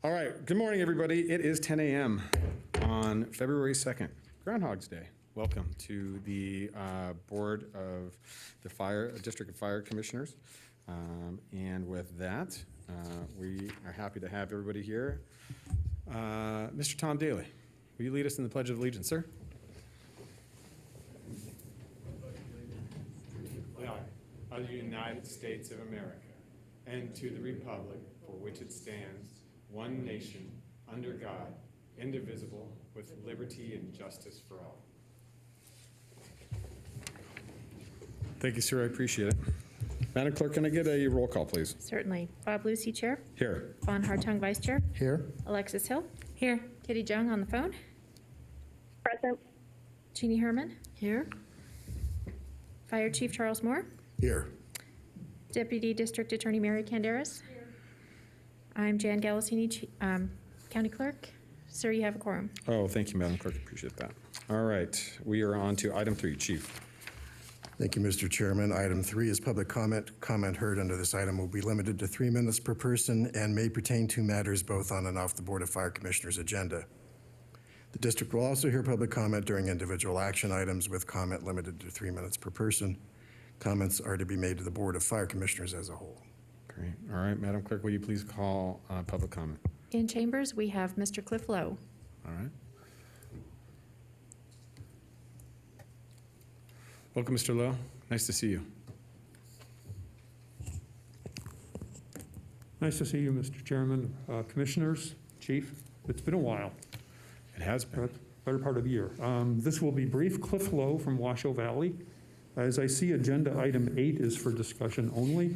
All right, good morning, everybody. It is 10 a.m. on February 2nd, Groundhog's Day. Welcome to the Board of the District of Fire Commissioners. And with that, we are happy to have everybody here. Mr. Tom Daly, will you lead us in the Pledge of Allegiance, sir? Of the United States of America, and to the republic for which it stands, one nation, under God, indivisible, with liberty and justice for all. Thank you, sir. I appreciate it. Madam Clerk, can I get a roll call, please? Certainly. Bob Lucy, Chair. Here. Vaughn Hartung, Vice Chair. Here. Alexis Hill. Here. Kitty Jung on the phone. Present. Jeannie Herman. Here. Fire Chief Charles Moore. Here. Deputy District Attorney Mary Canderas. Here. I'm Jan Galasini, County Clerk. Sir, you have a quorum. Oh, thank you, Madam Clerk. Appreciate that. All right. We are on to item 3. Chief. Thank you, Mr. Chairman. Item 3 is public comment. Comment heard under this item will be limited to 3 minutes per person and may pertain to matters both on and off the Board of Fire Commissioners agenda. The district will also hear public comment during individual action items with comment limited to 3 minutes per person. Comments are to be made to the Board of Fire Commissioners as a whole. Great. All right, Madam Clerk, will you please call public comment? In chambers, we have Mr. Cliff Lowe. All right. Welcome, Mr. Lowe. Nice to see you. Nice to see you, Mr. Chairman, Commissioners, Chief. It's been a while, It has been. better part of a year. This will be brief. Cliff Lowe from Washoe Valley. As I see, agenda item 8 is for discussion only.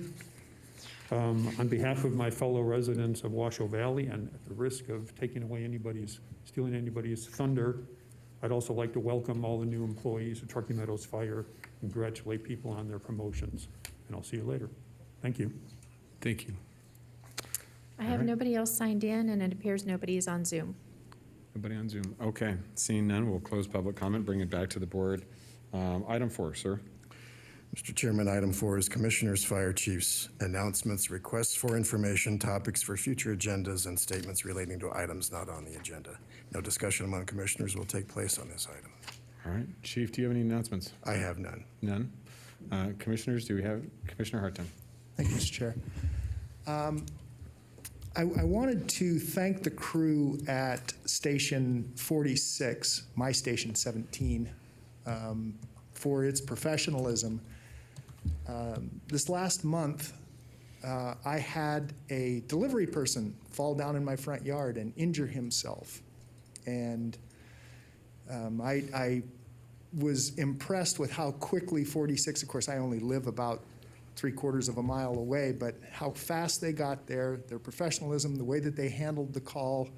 On behalf of my fellow residents of Washoe Valley, and at the risk of stealing anybody's thunder, I'd also like to welcome all the new employees of Truckee Meadows Fire, congratulate people on their promotions, and I'll see you later. Thank you. Thank you. I have nobody else signed in, and it appears nobody is on Zoom. Nobody on Zoom. Okay. Seeing none, we'll close public comment, bring it back to the board. Item 4, sir. Mr. Chairman, item 4 is Commissioners, Fire Chiefs, announcements, requests for information, topics for future agendas, and statements relating to items not on the agenda. No discussion among commissioners will take place on this item. All right. Chief, do you have any announcements? I have none. None. Commissioners, do we have Commissioner Hartung? Thank you, Mr. Chair. I wanted to thank the crew at Station 46, my Station 17, for its professionalism. This last month, I had a delivery person fall down in my front yard and injure himself. And I was impressed with how quickly 46, of course, I only live about 3/4 of a mile away, but how fast they got there, their professionalism, the way that they handled the call,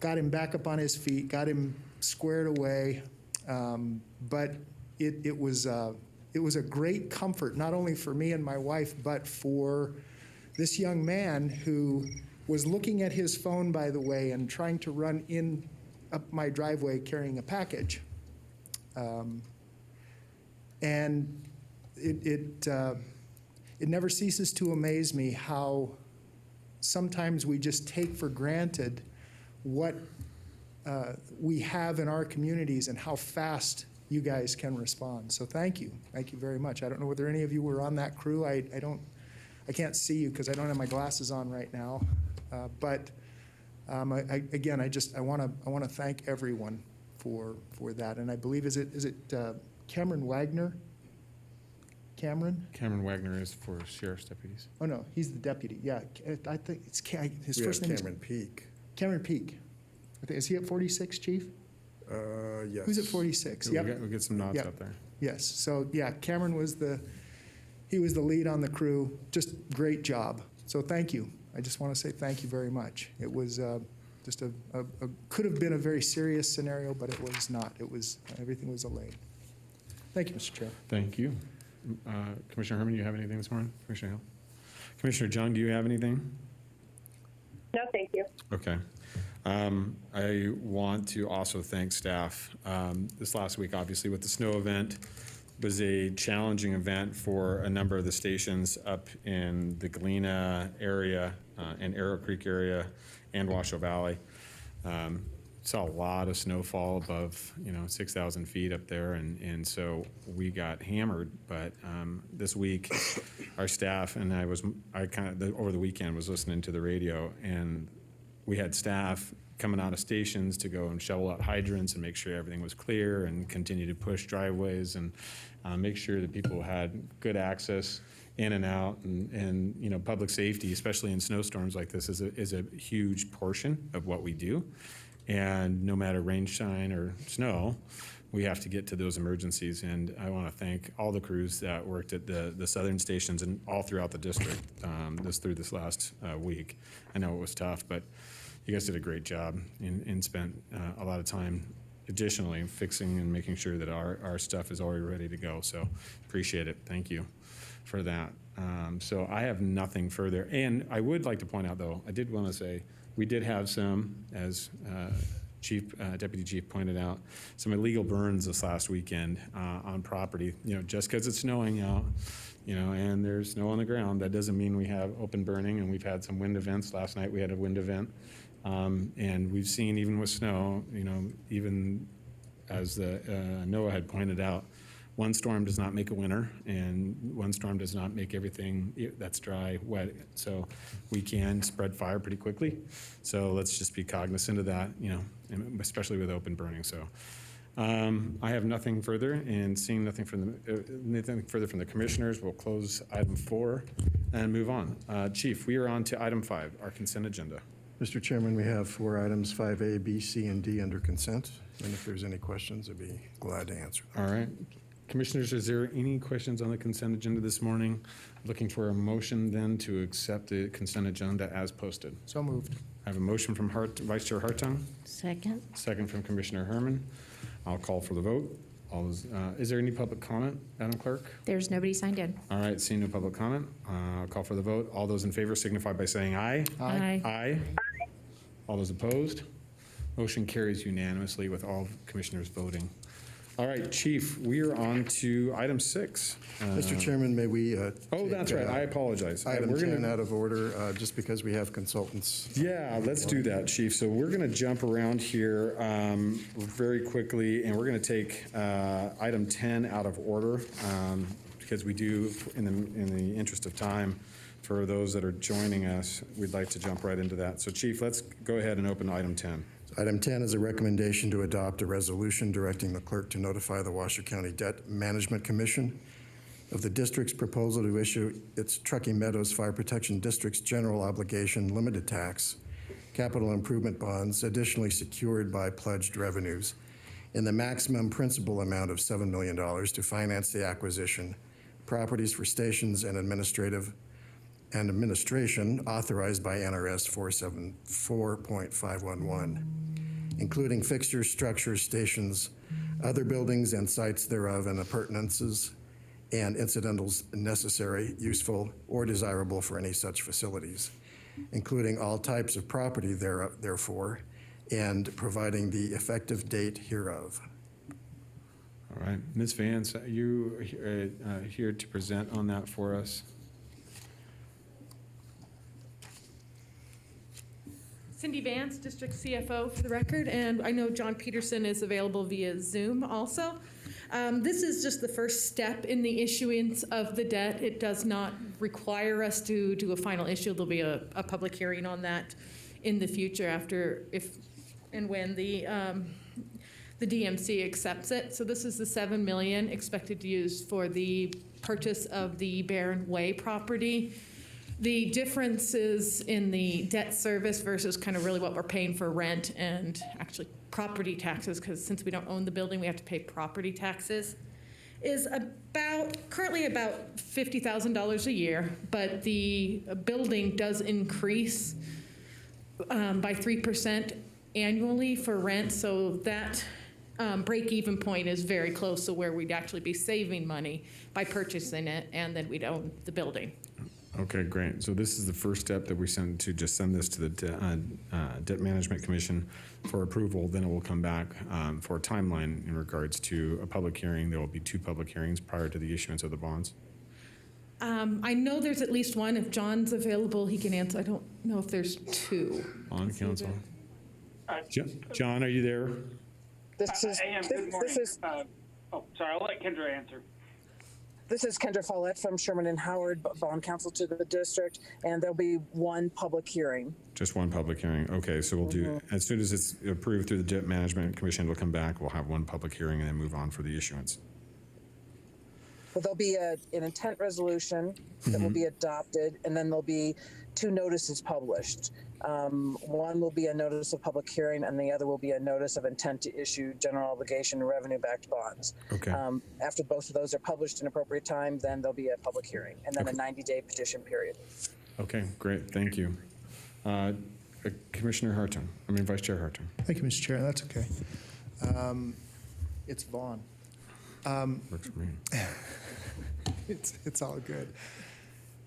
got him back up on his feet, got him squared away. But it was a great comfort, not only for me and my wife, but for this young man who was looking at his phone, by the way, and trying to run in up my driveway carrying a package. And it never ceases to amaze me how sometimes we just take for granted what we have in our communities and how fast you guys can respond. So thank you. Thank you very much. I don't know whether any of you were on that crew. I can't see you because I don't have my glasses on right now. But again, I want to thank everyone for that. And I believe, is it Cameron Wagner? Cameron Wagner is for sheriff's deputies. Oh no, he's the deputy. Yeah, I think it's his first name is Cameron Peak. Cameron Peak. Is he at 46, Chief? Yes. Who's at 46? Yep. We'll get some nods Yep. out there. Yes. So yeah, Cameron was the lead on the crew. Just great job. So thank you. I just want to say thank you very much. It was just could have been a very serious scenario, but it was not. It was everything was allayed. Thank you, Mr. Chair. Thank you. Commissioner Herman, do you have anything this morning? Commissioner Hill? Commissioner Jung, do you have anything? No, thank you. Okay. I want to also thank staff. This last week, obviously, with the snow event, was a challenging event for a number of the stations up in the Galena area and Arrow Creek area and Washoe Valley. Saw a lot of snowfall above, 6,000 feet up there, and so we got hammered. But this week, our staff and over the weekend was listening to the radio, and we had staff coming out of stations to go and shovel out hydrants and make sure everything was clear and continue to push driveways and make sure that people had good access in and out, and public safety, especially in snowstorms like this, is a huge portion of what we do. And no matter rain, shine, or snow, we have to get to those emergencies. And I want to thank all the crews that worked at the southern stations and all throughout the district through this last week. I know it was tough, but you guys did a great job and spent a lot of time additionally fixing and making sure that our stuff is already ready to go. So appreciate it. Thank you for that. So I have nothing further. And I would like to point out, though, I did want to say, we did have some, as Deputy Chief pointed out, some illegal burns this last weekend on property. Just because it's snowing out, and there's snow on the ground, that doesn't mean we have open burning. And we've had some wind events. Last night we had a wind event, and we've seen even with snow, even as Noah had pointed out, one storm does not make a winter, and one storm does not make everything that's dry wet. So we can spread fire pretty quickly. So let's just be cognizant of that, especially with open burning. So I have nothing further, and seeing nothing further from the commissioners, we'll close item 4 and move on. Chief, we are on to item 5, our consent agenda. Mr. Chairman, we have 4 items, 5A, B, C, and D under consent. And if there's any questions, I'd be glad to answer them. All right. Commissioners, is there any questions on the consent agenda this morning? Looking for a motion then to accept the consent agenda as posted. So moved. I have a motion from Vice Chair Hartung, Second. second from Commissioner Herman. I'll call for the vote. Is there any public comment, Madam Clerk? There's nobody signed in. All right, seeing no public comment, I'll call for the vote. All those in favor signify by saying aye. Aye. Aye. All those opposed? Motion carries unanimously with all commissioners voting. All right, Chief, we are on to item 6. Mr. Chairman, may we Oh, that's take, right. I apologize. Item We're 10 gonna- out of order, just because we have consultants. Yeah, let's do that, Chief. So we're going to jump around here very quickly, and we're going to take item 10 out of order because we do, in the interest of time, for those that are joining us, we'd like to jump right into that. So, Chief, let's go ahead and open item 10. Item 10 is a recommendation to adopt a resolution directing the clerk to notify the Washoe County Debt Management Commission of the district's proposal to issue its Truckee Meadows Fire Protection District's general obligation limited tax capital improvement bonds additionally secured by pledged revenues in the maximum principal amount of $7 million to finance the acquisition, properties for stations and administration authorized by NRS 474.511, including fixtures, structures, stations, other buildings and sites thereof, and appurtenances and incidentals necessary, useful, or desirable for any such facilities, including all types of property therefore, and providing the effective date hereof. All right. Ms. Vance, are you here to present on that for us? Cindy Vance, District CFO for the record, and I know John Peterson is available via Zoom also. This is just the first step in the issuance of the debt. It does not require us to do a final issue. There'll be a public hearing on that in the future after if and when the DMC accepts it. So this is the $7 million expected to use for the purchase of the Barron Way property. The differences in the debt service versus kind of really what we're paying for rent and actually property taxes, because since we don't own the building, we have to pay property taxes, is currently about $50,000 a year, but the building does increase by 3% annually for rent, so that break-even point is very close to where we'd actually be saving money by purchasing it, and then we'd own the building. Okay, great. So this is the first step that we send this to the Debt Management Commission for approval. Then it will come back for a timeline in regards to a public hearing. There will be 2 public hearings prior to the issuance of the bonds. I know there's at least one. If John's available, he can answer. I don't know if there's two. On council. Uh, John, are you there? This is, I am. Good morning. this is, Sorry, I'll let Kendra answer. this is Kendra Follett from Sherman and Howard, bond counsel to the district, and there'll be one public hearing. Just one public hearing. Okay, so we'll do, as soon as it's approved through the Debt Management Commission, it'll come back. We'll have one public hearing and then move on for the issuance. Well, there'll be an intent resolution that will be adopted, and then there'll be 2 notices published. One will be a notice of public hearing, and the other will be a notice of intent to issue general obligation and revenue-backed bonds. Okay. After both of those are published in appropriate time, then there'll be a public hearing, and then a 90-day petition period. Okay, great. Thank you. Commissioner Hartung, Vice Chair Hartung. Thank you, Mr. Chair. That's okay. It's Vaughn. Works for me. It's all good.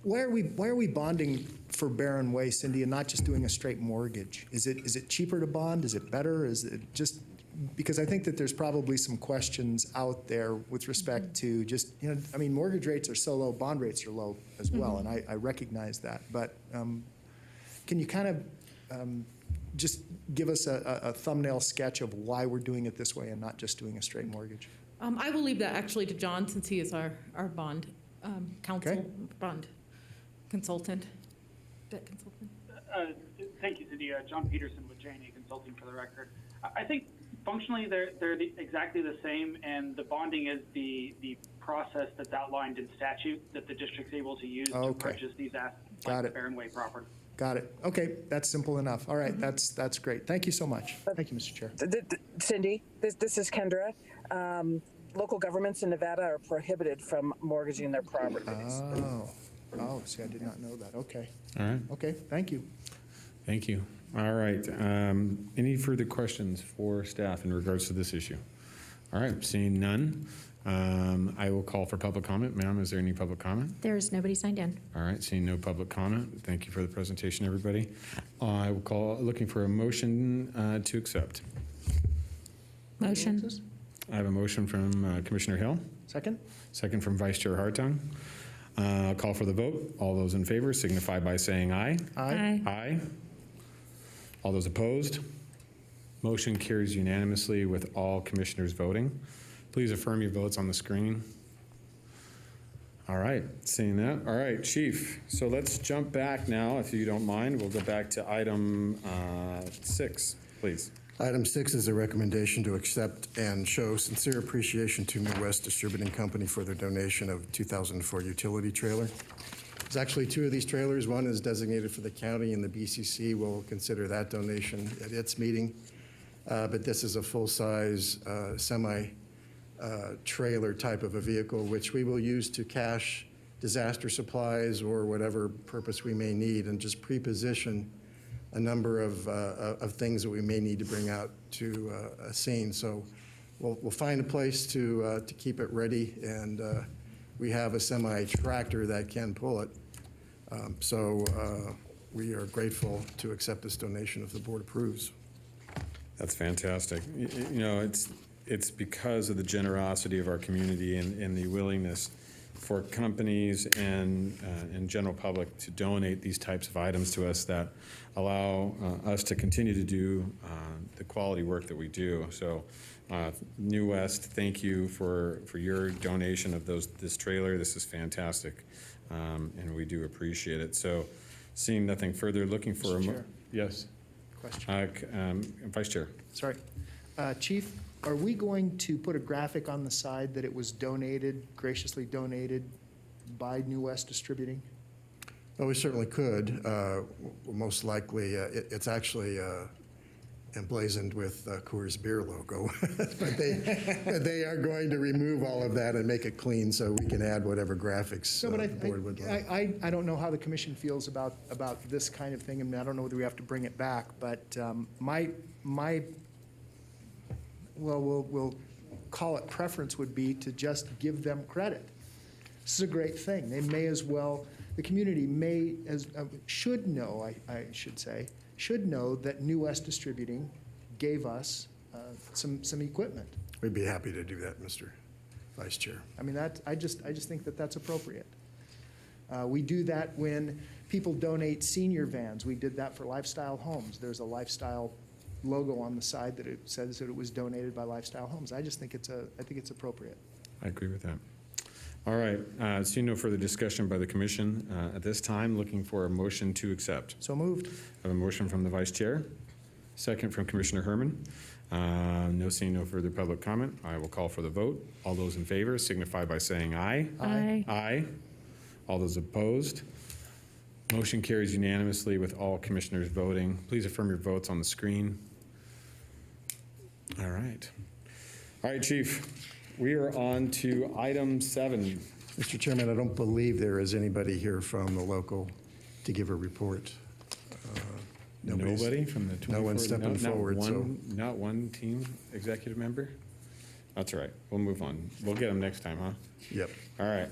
Why are we bonding for Barron Way, Cindy, and not just doing a straight mortgage? Is it cheaper to bond? Is it better? Is it just because I think that there's probably some questions out there with respect to just mortgage rates are so low, bond rates are low as well, and I recognize that. But can you kind of just give us a thumbnail sketch of why we're doing it this way and not just doing a straight mortgage? I will leave that actually to John since he is our bond counsel, Okay. bond consultant, debt consultant. Thank you, Cindy. John Peterson with J&A Consulting for the record. I think functionally they're exactly the same, and the bonding is the process that's outlined in statute that the district's able to use to purchase these assets, Got like it. the Barron Way property. Got it. Okay, that's simple enough. All right, that's great. Thank you so much. Thank you, Mr. Chair. Cindy, this is Kendra. Local governments in Nevada are prohibited from mortgaging their properties. Oh, see, I did not know that. Okay. All right. Okay, thank you. Thank you. All right. Any further questions for staff in regards to this issue? All right. Seeing none, I will call for public comment. Ma'am, is there any public comment? There's nobody signed in. All right. Seeing no public comment. Thank you for the presentation, everybody. I will call looking for a motion to accept. Motion. I have a motion from Commissioner Hill, Second? second from Vice Chair Hartung. I'll call for the vote. All those in favor signify by saying aye. Aye. Aye. All those opposed? Motion carries unanimously with all commissioners voting. Please affirm your votes on the screen. All right, seeing that. All right, Chief. So let's jump back now, if you don't mind. We'll go back to item 6, please. Item 6 is a recommendation to accept and show sincere appreciation to New West Distributing Company for their donation of 2004 utility trailer. There's actually 2 of these trailers. One is designated for the county, and the BCC will consider that donation at its meeting. But this is a full-size semi-trailer type of a vehicle, which we will use to cache disaster supplies or whatever purpose we may need, and just pre-position a number of things that we may need to bring out to a scene. So we'll find a place to keep it ready, and we have a semi-tractor that can pull it. So we are grateful to accept this donation if the board approves. That's fantastic. You know, it's because of the generosity of our community and the willingness for companies and general public to donate these types of items to us that allow us to continue to do the quality work that we do. So New West, thank you for your donation of this trailer. This is fantastic, and we do appreciate it. So seeing nothing further, looking for a... Mr. Chair. Yes. Question. Vice Chair. Sorry. Chief, are we going to put a graphic on the side that it was donated, graciously donated by New West Distributing? Well, we certainly could. Most likely, it's actually emblazoned with Coors Beer logo. But they are going to remove all of that and make it clean so we can add whatever graphics No, but the board would like. I don't know how the commission feels about this kind of thing, and I don't know whether we have to bring it back, but we'll call it preference would be to just give them credit. This is a great thing. They may as well, the community should know, I should say, should know that New West Distributing gave us some equipment. We'd be happy to do that, Mr. Vice Chair. I mean, I just think that that's appropriate. We do that when people donate senior vans. We did that for Lifestyle Homes. There's a Lifestyle logo on the side that it says that it was donated by Lifestyle Homes. I just think I think it's appropriate. I agree with that. All right, seeing no further discussion by the commission at this time, looking for a motion to accept. So moved. I have a motion from the vice chair, second from Commissioner Herman. Seeing no further public comment, I will call for the vote. All those in favor signify by saying aye. Aye. Aye. All those opposed? Motion carries unanimously with all commissioners voting. Please affirm your votes on the screen. All right. All right, Chief, we are on to item 7. Mr. Chairman, I don't believe there is anybody here from the local to give a report. Nobody's- Nobody from the 24? No one's stepping not forward, so. Not one team executive member? That's all right. We'll move on. We'll get them next time, huh? Yep. All right.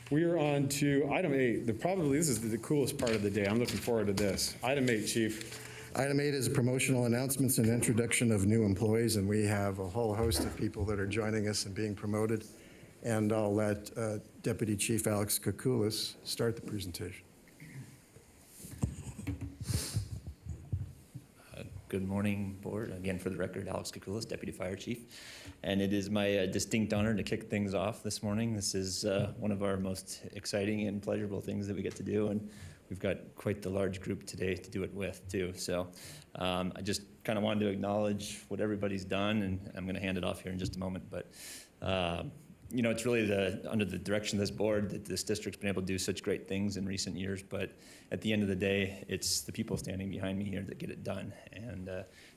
We are on to item 8. This is the coolest part of the day. I'm looking forward to this. Item 8, Chief. Item 8 is promotional announcements and introduction of new employees, and we have a whole host of people that are joining us and being promoted. And I'll let Deputy Chief Alex Kakoulis start the presentation. Good morning, Board. Again, for the record, Alex Kakoulis, Deputy Fire Chief. And it is my distinct honor to kick things off this morning. This is one of our most exciting and pleasurable things that we get to do, and we've got quite the large group today to do it with, too. So I just kind of wanted to acknowledge what everybody's done, and I'm going to hand it off here in just a moment. But you know, it's really under the direction of this board that this district's been able to do such great things in recent years. But at the end of the day, it's the people standing behind me here that get it done. And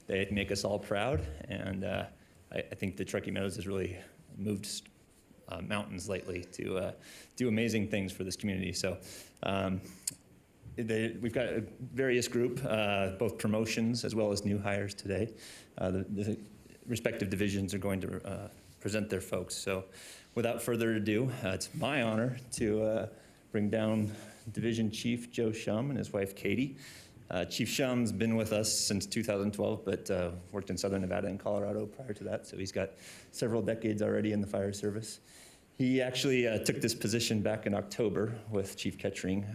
they make us all proud. And I think that Truckee Meadows has really moved mountains lately to do amazing things for this community. So we've got a various group, both promotions as well as new hires today. The respective divisions are going to present their folks. So without further ado, it's my honor to bring down Division Chief Joe Shum and his wife Katie. Chief Shum's been with us since 2012, but worked in Southern Nevada and Colorado prior to that, so he's got several decades already in the fire service. He actually took this position back in October with Chief Kettering,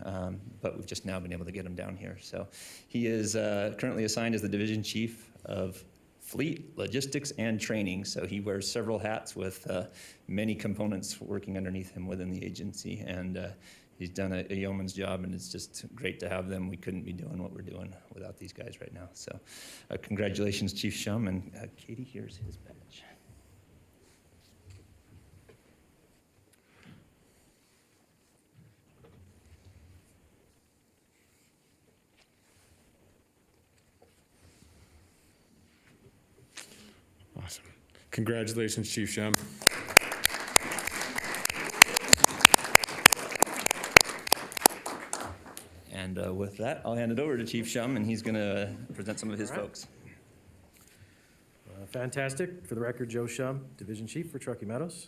but we've just now been able to get him down here. So he is currently assigned as the Division Chief of Fleet, Logistics, and Training. So he wears several hats with many components working underneath him within the agency. And he's done a yeoman's job, and it's just great to have them. We couldn't be doing what we're doing without these guys right now. So congratulations, Chief Shum. And Katie, here's his badge. Awesome. Congratulations, Chief Shum. And with that, I'll hand it over to Chief Shum, and he's going to present some of his folks. Fantastic. For the record, Joe Shum, Division Chief for Truckee Meadows.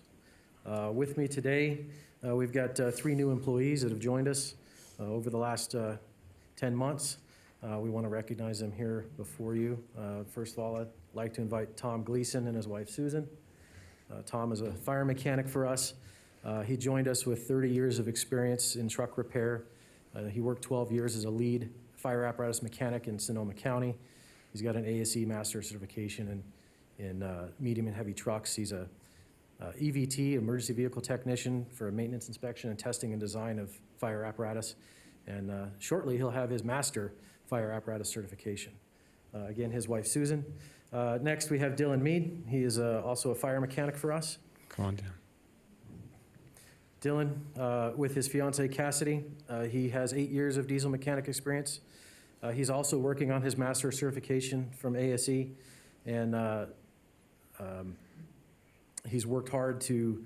With me today, we've got 3 new employees that have joined us over the last 10 months. We want to recognize them here before you. First of all, I'd like to invite Tom Gleason and his wife Susan. Tom is a fire mechanic for us. He joined us with 30 years of experience in truck repair. He worked 12 years as a lead fire apparatus mechanic in Sonoma County. He's got an ASE master certification in medium and heavy trucks. He's a EVT, emergency vehicle technician, for maintenance inspection and testing and design of fire apparatus. And shortly, he'll have his master fire apparatus certification. Again, his wife Susan. Next, we have Dylan Mead. He is also a fire mechanic for us. Come on down. Dylan, with his fiancee Cassidy, he has 8 years of diesel mechanic experience. He's also working on his master certification from ASE, and he's worked hard to,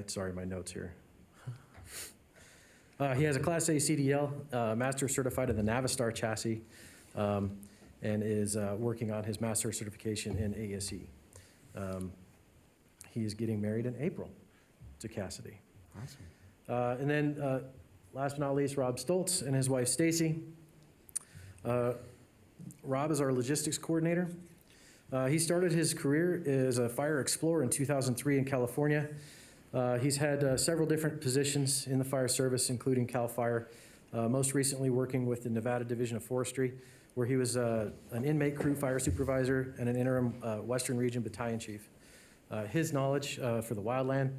sorry, my notes here. He has a Class A CDL, master certified in the Navistar chassis, and is working on his master certification in ASE. He is getting married in April to Cassidy. Awesome. And then, last but not least, Rob Stoltz and his wife Stacy. Rob is our logistics coordinator. He started his career as a fire explorer in 2003 in California. He's had several different positions in the fire service, including CAL FIRE, most recently working with the Nevada Division of Forestry, where he was an inmate crew fire supervisor and an interim Western Region Battalion Chief. His knowledge for the wildland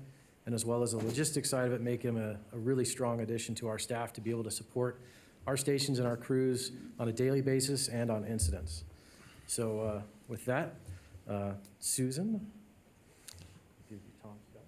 and as well as the logistics side of it make him a really strong addition to our staff to be able to support our stations and our crews on a daily basis and on incidents. So with that, Susan. Give you Tom's stuff.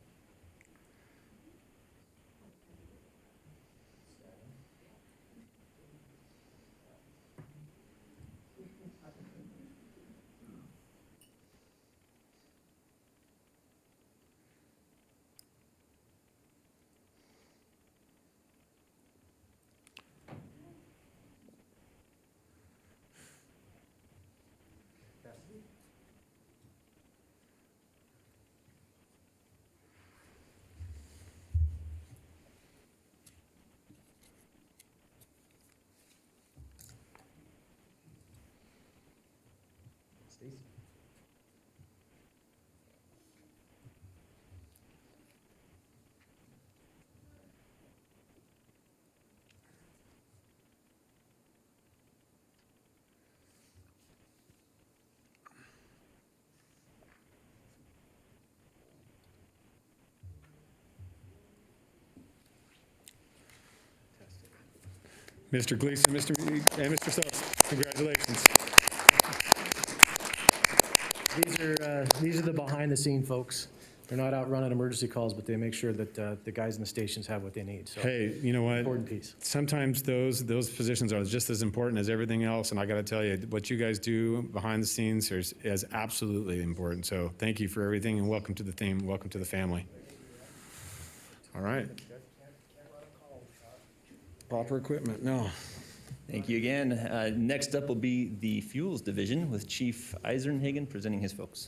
Stacy. Mr. Gleason, and Mr. Sullivan, congratulations. These are the behind-the-scene folks. They're not out running emergency calls, but they make sure that the guys in the stations have what they need. So, Hey, you know what? important piece. Sometimes those positions are just as important as everything else, and I got to tell you, what you guys do behind the scenes is absolutely important. So thank you for everything, and welcome to the team. Welcome to the family. All right. Proper equipment, no. Thank you again. Next up will be the Fuels Division with Chief Eisenhagen presenting his folks.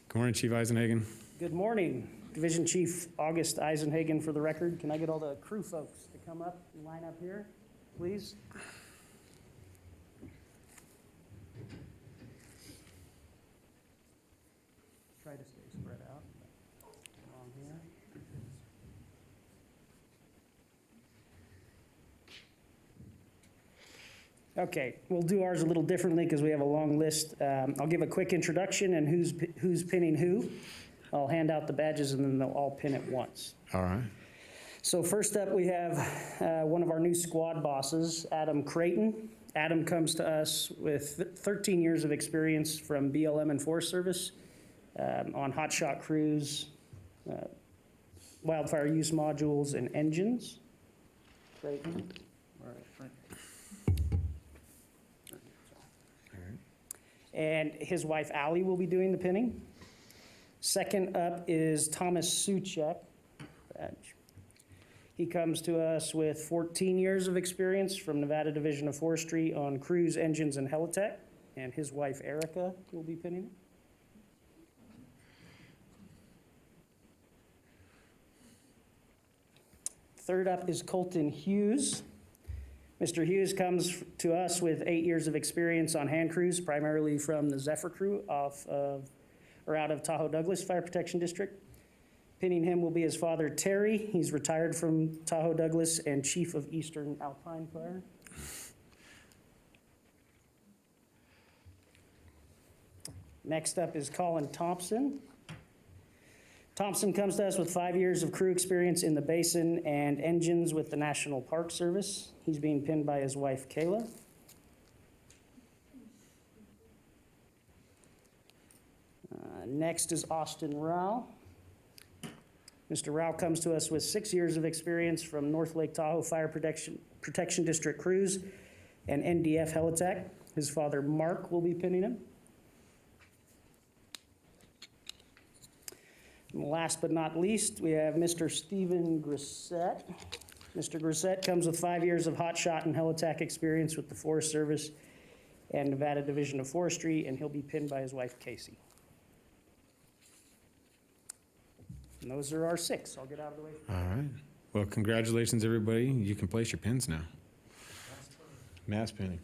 Good morning, Chief Eisenhagen. Good morning. Division Chief August Eisenhagen for the record. Can I get all the crew folks to come up and line up here, please? Try to stay spread out. Along here. Okay, we'll do ours a little differently because we have a long list. I'll give a quick introduction and who's pinning who. I'll hand out the badges and then they'll all pin at once. All right. So first up, we have one of our new squad bosses, Adam Creighton. Adam comes to us with 13 years of experience from BLM and Forest Service on hotshot crews, wildfire use modules, and engines. Creighton. And his wife, Allie, will be doing the pinning. Second up is Thomas Suchek. He comes to us with 14 years of experience from Nevada Division of Forestry on crews, engines, and helitech. And his wife, Erica, will be pinning it. Third up is Colton Hughes. Mr. Hughes comes to us with 8 years of experience on hand crews, primarily from the Zephyr crew out of Tahoe Douglas Fire Protection District. Pinning him will be his father, Terry. He's retired from Tahoe Douglas and chief of Eastern Alpine Fire. Next up is Colin Thompson. Thompson comes to us with 5 years of crew experience in the basin and engines with the National Park Service. He's being pinned by his wife, Kayla. Next is Austin Rao. Mr. Rao comes to us with 6 years of experience from North Lake Tahoe Fire Protection District crews and NDF Helitech. His father, Mark, will be pinning him. And last but not least, we have Mr. Stephen Grissett. Mr. Grissett comes with 5 years of hotshot and helitack experience with the Forest Service and Nevada Division of Forestry, and he'll be pinned by his wife, Casey. And those are our 6. I'll get out of the way. All right. Well, congratulations, everybody. You can place your pins now. Mass pinning.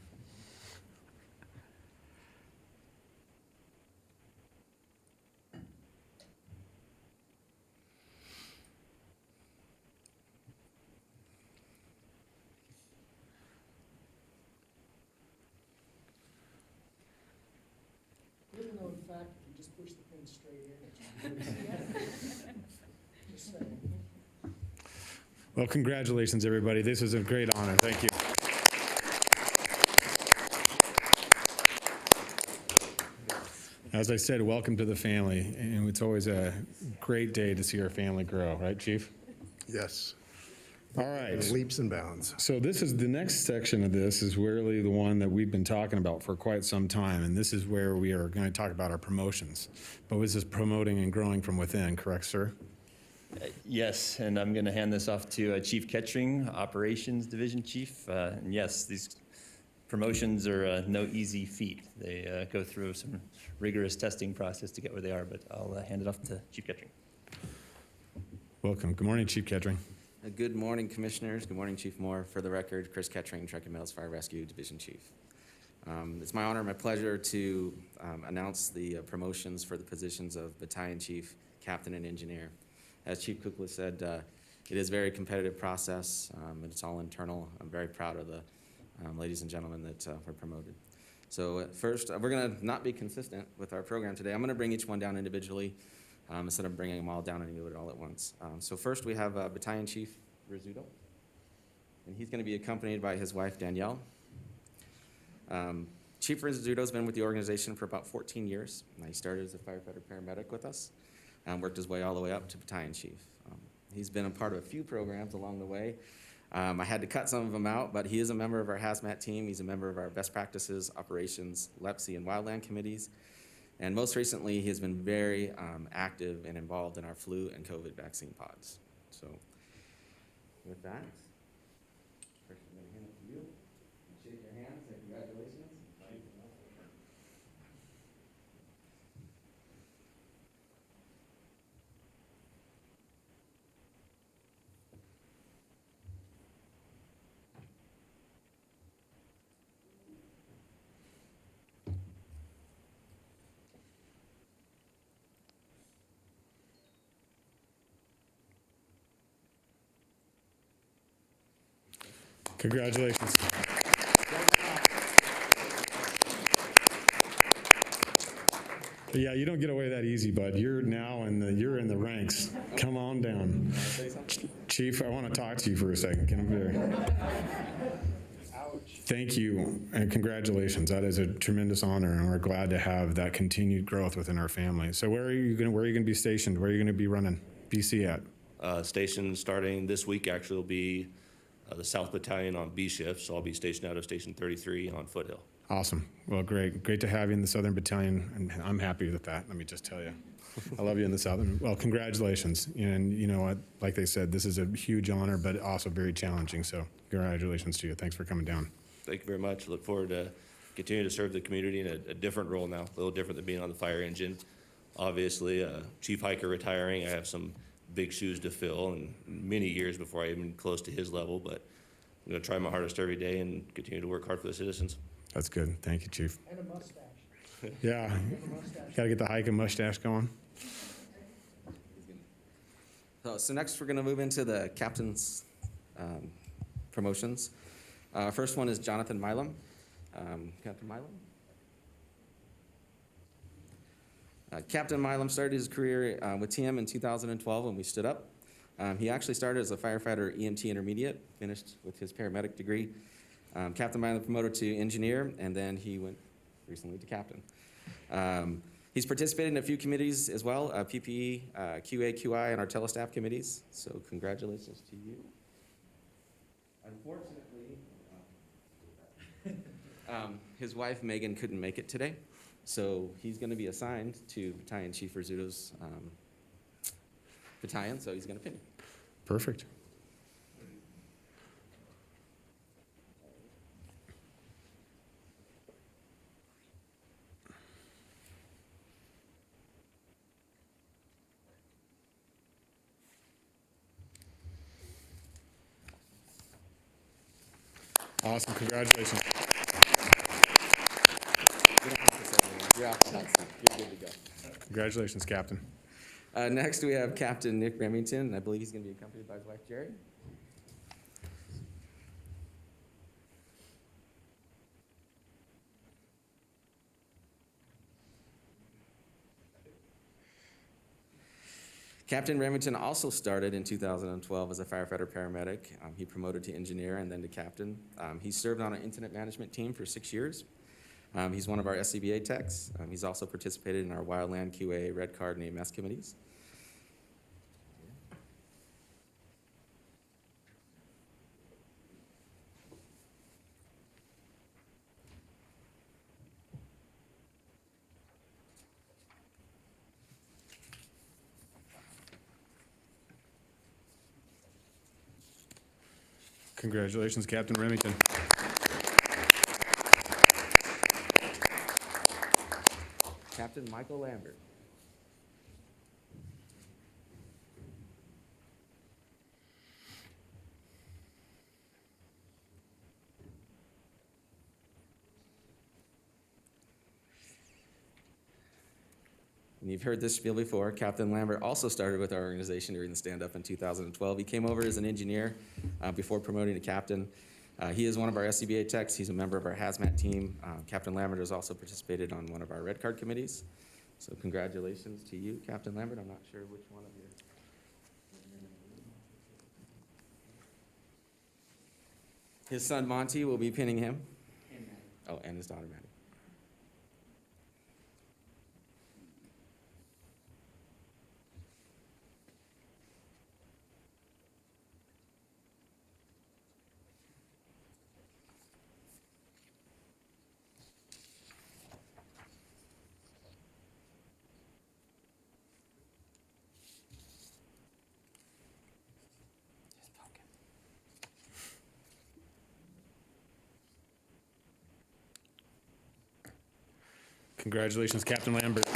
fact, if you just push the pin straight in, just saying. Well, congratulations, everybody. This is a great honor. Thank you. As I said, welcome to the family, and it's always a great day to see our family grow, right, Chief? Yes. All right. Leaps and bounds. So this is the next section of this is really the one that we've been talking about for quite some time, and this is where we are going to talk about our promotions. But this is promoting and growing from within, correct, sir? Yes, and I'm going to hand this off to Chief Kettering, Operations Division Chief. And yes, these promotions are no easy feat. They go through some rigorous testing process to get where they are, but I'll hand it off to Chief Kettering. Welcome. Good morning, Chief Kettering. Good morning, Commissioners. Good morning, Chief Moore. For the record, Chris Kettering, Truckee Meadows Fire Rescue Division Chief. It's my honor and my pleasure to announce the promotions for the positions of Battalion Chief, Captain, and Engineer. As Chief Kukla said, it is a very competitive process, and it's all internal. I'm very proud of the ladies and gentlemen that were promoted. So first, we're going to not be consistent with our program today. I'm going to bring each one down individually instead of bringing them all down and do it all at once. So first, we have Battalion Chief Rizzuto, and he's going to be accompanied by his wife, Danielle. Chief Rizzuto's been with the organization for about 14 years. He started as a firefighter paramedic with us and worked his way all the way up to Battalion Chief. He's been a part of a few programs along the way. I had to cut some of them out, but he is a member of our hazmat team. He's a member of our best practices, operations, LEPC, and wildland committees. And most recently, he has been very active and involved in our flu and COVID vaccine pods. So with that, first I'm going to hand it to you. Shake your hands and congratulations. Congratulations. Yeah, you don't get away that easy, bud. You're now you're in the ranks. Come on down. Chief, I want to talk to you for a second. Can I here? Thank you and congratulations. That is a tremendous honor, and we're glad to have that continued growth within our family. So where are you going to be stationed? Where are you going to be running BC at? Station starting this week actually will be the South Battalion on B shift, so I'll be stationed out of Station 33 on Foothill. Awesome. Well, great. Great to have you in the Southern Battalion, and I'm happy with that, let me just tell you. I love you in the Southern. Well, congratulations. And you know what, like they said, this is a huge honor, but also very challenging, so congratulations to you. Thanks for coming down. Thank you very much. Look forward to continuing to serve the community in a different role now, a little different than being on the fire engine. Obviously, Chief Hiker retiring, I have some big shoes to fill, and many years before I even close to his level, but I'm going to try my hardest every day and continue to work hard for the citizens. That's good. Thank you, Chief. And a mustache. Yeah, got to get the hike and mustache going. So next, we're going to move into the captain's promotions. First one is Jonathan Milam. Captain Milam? Captain Milam started his career with TM in 2012 when we stood up. He actually started as a firefighter EMT intermediate, finished with his paramedic degree. Captain Milam promoted to engineer, and then he went recently to captain. He's participated in a few committees as well, PPE, QA, QI, and our telestaff committees. So congratulations to you. Unfortunately, his wife Megan couldn't make it today, so he's going to be assigned to Battalion Chief Rizzuto's battalion, so he's going to pin you. Perfect. Awesome. Congratulations. You don't have to say anything. You're out. You're good to go. Congratulations, Captain. Next, we have Captain Nick Remington, and I believe he's going to be accompanied by his wife, Jerry. Captain Remington also started in 2012 as a firefighter paramedic. He promoted to engineer and then to captain. He served on an incident management team for 6 years. He's one of our SCBA techs. He's also participated in our wildland QA, red card, and EMS committees. Congratulations, Captain Remington. Captain Michael Lambert. And you've heard this spiel before. Captain Lambert also started with our organization during the stand-up in 2012. He came over as an engineer before promoting to captain. He is one of our SCBA techs. He's a member of our hazmat team. Captain Lambert has also participated on one of our red card committees. So congratulations to you, Captain Lambert. I'm not sure which one of you. His son Monty will be pinning him. Oh, and his daughter Maddie. Congratulations, Captain Lambert.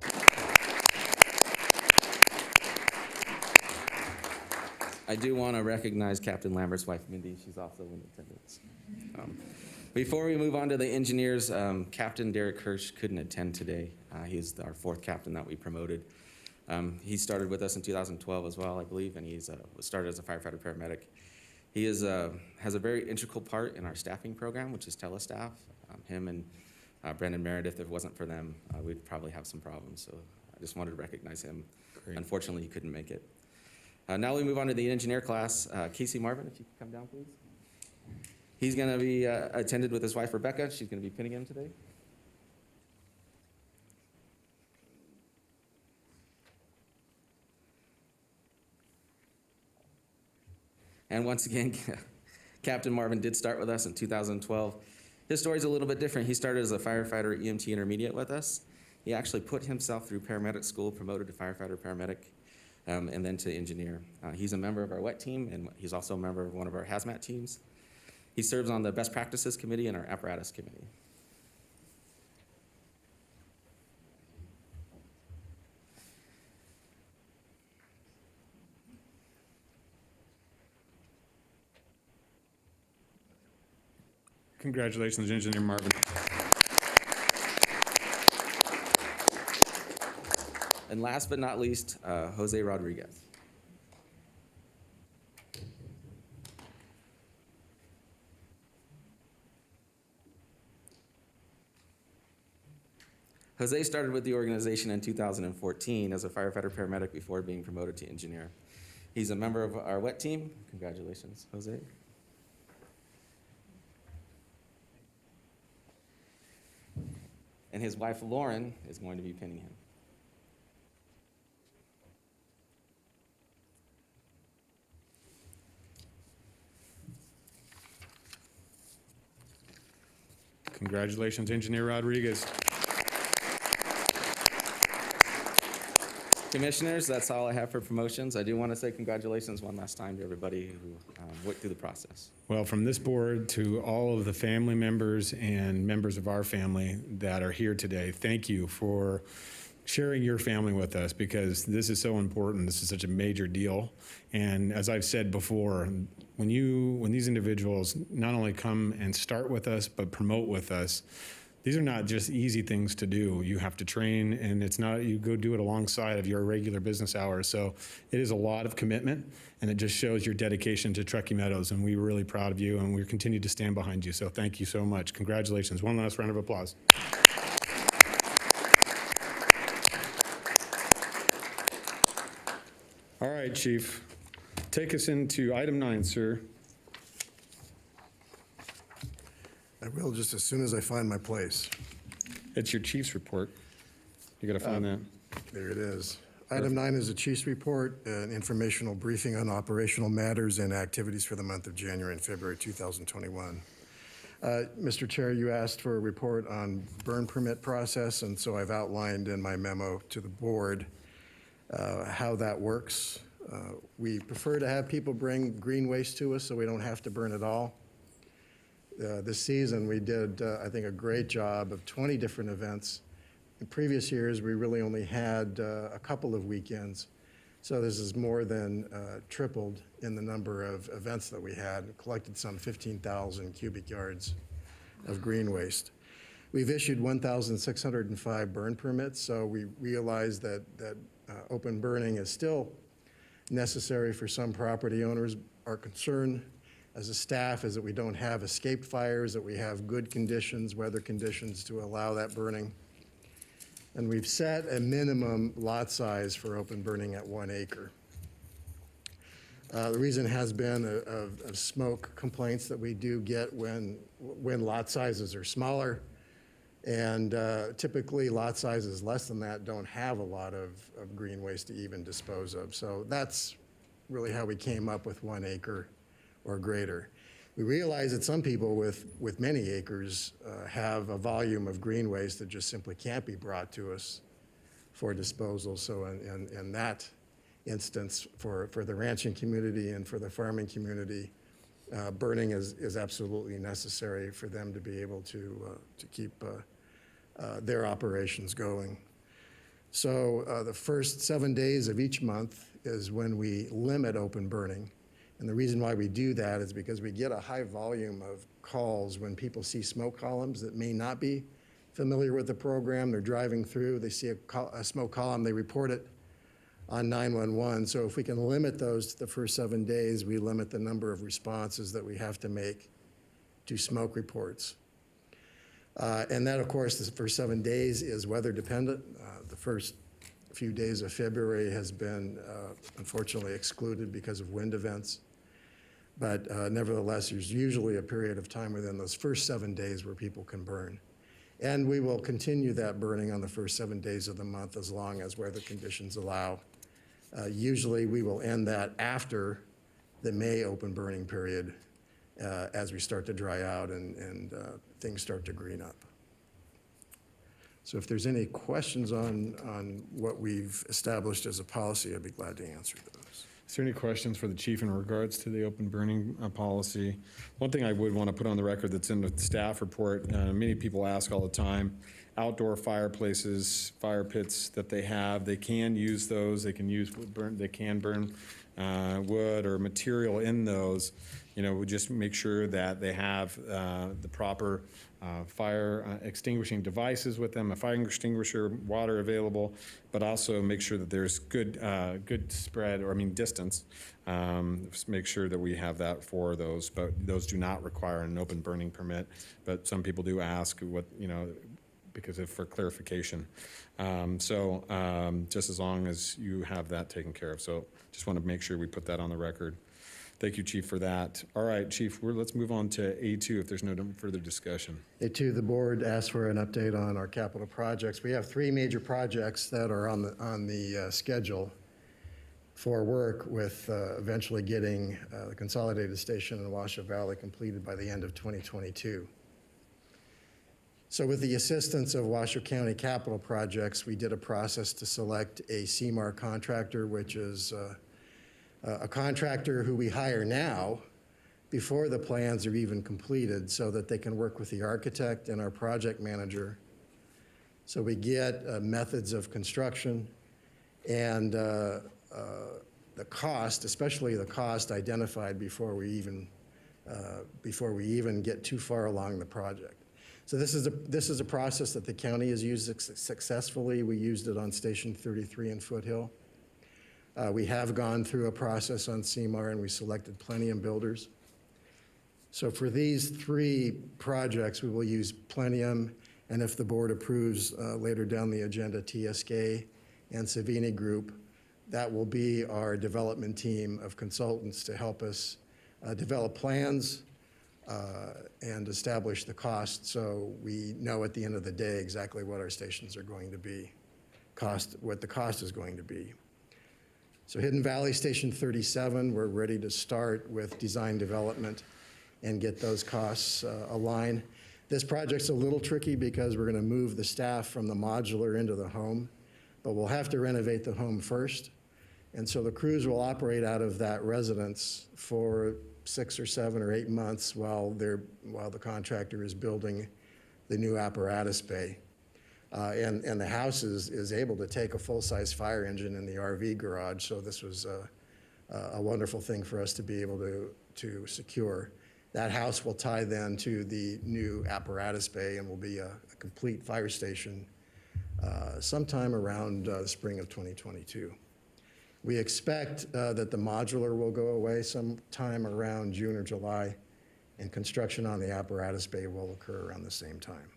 I do want to recognize Captain Lambert's wife, Mindy. She's also in attendance. Before we move on to the engineers, Captain Derek Hirsch couldn't attend today. He is our 4th captain that we promoted. He started with us in 2012 as well, I believe, and he's started as a firefighter paramedic. He has a very integral part in our staffing program, which is telestaff. Him and Brendan Meredith, if it wasn't for them, we'd probably have some problems. So I just wanted to recognize him. Great. Unfortunately, he couldn't make it. Now we move on to the engineer class. Casey Marvin, if you could come down, please. He's going to be attended with his wife, Rebecca. She's going to be pinning him today. And once again, Captain Marvin did start with us in 2012. His story's a little bit different. He started as a firefighter EMT intermediate with us. He actually put himself through paramedic school, promoted to firefighter paramedic, and then to engineer. He's a member of our WET team, and he's also a member of one of our hazmat teams. He serves on the best practices committee and our apparatus committee. Congratulations, Engineer Marvin. And last but not least, Jose Rodriguez. Jose started with the organization in 2014 as a firefighter paramedic before being promoted to engineer. He's a member of our WET team. Congratulations, Jose. And his wife, Lauren, is going to be pinning him. Congratulations, Engineer Rodriguez. Commissioners, that's all I have for promotions. I do want to say congratulations one last time to everybody who went through the process. Well, from this board to all of the family members and members of our family that are here today, thank you for sharing your family with us, because this is so important. This is such a major deal. And as I've said before, when these individuals not only come and start with us, but promote with us, these are not just easy things to do. You have to train, and it's not, you go do it alongside of your regular business hours. So it is a lot of commitment, and it just shows your dedication to Truckee Meadows, and we're really proud of you, and we continue to stand behind you. So thank you so much. Congratulations. One last round of applause. All right, Chief. Take us into item 9, sir. I will just as soon as I find my place. It's your chief's report. You got to find that. There it is. Item 9 is a chief's report, an informational briefing on operational matters and activities for the month of January and February 2021. Mr. Chair, you asked for a report on burn permit process, and so I've outlined in my memo to the board how that works. We prefer to have people bring green waste to us so we don't have to burn it all. This season, we did, I think, a great job of 20 different events. In previous years, we really only had a couple of weekends. So this is more than tripled in the number of events that we had, collected some 15,000 cubic yards of green waste. We've issued 1,605 burn permits, so we realize that open burning is still necessary for some property owners. Our concern as a staff is that we don't have escaped fires, that we have good conditions, weather conditions to allow that burning. And we've set a minimum lot size for open burning at 1 acre. The reason has been of smoke complaints that we do get when lot sizes are smaller. And typically lot sizes less than that don't have a lot of green waste to even dispose of. So that's really how we came up with 1 acre or greater. We realize that some people with many acres have a volume of green waste that just simply can't be brought to us for disposal. So in that instance, for the ranching community and for the farming community, burning is absolutely necessary for them to be able to keep their operations going. So the first 7 days of each month is when we limit open burning. And the reason why we do that is because we get a high volume of calls when people see smoke columns that may not be familiar with the program. They're driving through, they see a smoke column, they report it on 911. So if we can limit those to the first 7 days, we limit the number of responses that we have to make to smoke reports. And that, of course, the first 7 days is weather dependent. The first few days of February has been unfortunately excluded because of wind events. But nevertheless, there's usually a period of time within those first 7 days where people can burn. And we will continue that burning on the first 7 days of the month as long as weather conditions allow. Usually we will end that after the May open burning period as we start to dry out and things start to green up. So if there's any questions on what we've established as a policy, I'd be glad to answer those. Is there any questions for the chief in regards to the open burning policy? One thing I would want to put on the record that's in the staff report, many people ask all the time, outdoor fireplaces, fire pits that they have, they can use those, they can use wood burn, they can burn wood or material in those. You know, we just make sure that they have the proper fire extinguishing devices with them, a fire extinguisher, water available, but also make sure that there's good spread, or distance. Make sure that we have that for those, but those do not require an open burning permit. But some people do ask what, because for clarification. Just as long as you have that taken care of. So just want to make sure we put that on the record. Thank you, Chief, for that. All right, Chief, let's move on to A2 if there's no further discussion. A2, the board asked for an update on our capital projects. We have 3 major projects that are on the schedule for work, with eventually getting the consolidated station in Washoe Valley completed by the end of 2022. So with the assistance of Washoe County Capital Projects, we did a process to select a CMAR contractor, which is a contractor who we hire now before the plans are even completed, so that they can work with the architect and our project manager. So we get methods of construction and the cost, especially the cost, identified before we even get too far along the project. So this is a process that the county has used successfully. We used it on Station 33 in Foothill. We have gone through a process on CMAR, and we selected Plenium builders. So for these 3 projects, we will use Plenium, and if the board approves later down the agenda, TSK and Savini Group. that will be our development team of consultants to help us develop plans and establish the cost, so we know at the end of the day exactly what our stations are going to be, what the cost is going to be. So Hidden Valley Station 37, we're ready to start with design development and get those costs aligned. This project's a little tricky because we're going to move the staff from the modular into the home, but we'll have to renovate the home first. And so the crews will operate out of that residence for 6 or 7 or 8 months while the contractor is building the new apparatus bay. And the house is able to take a full-size fire engine in the RV garage, so this was a wonderful thing for us to be able to secure. That house will tie then to the new apparatus bay and will be a complete fire station sometime around the spring of 2022. We expect that the modular will go away sometime around June or July, and construction on the apparatus bay will occur around the same time.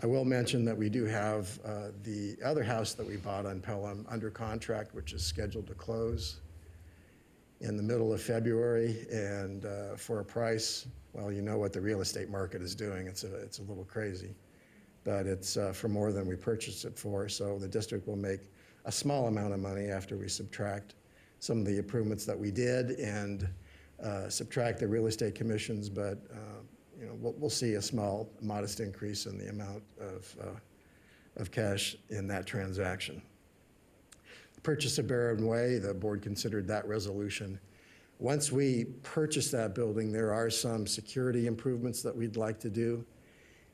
I will mention that we do have the other house that we bought on Pelham under contract, which is scheduled to close in the middle of February, and for a price, well, you know what the real estate market is doing. It's a little crazy, but it's for more than we purchased it for, so the district will make a small amount of money after we subtract some of the improvements that we did and subtract the real estate commissions, but you know, we'll see a small, modest increase in the amount of cash in that transaction. Purchase of Barron Way, the board considered that resolution. Once we purchase that building, there are some security improvements that we'd like to do,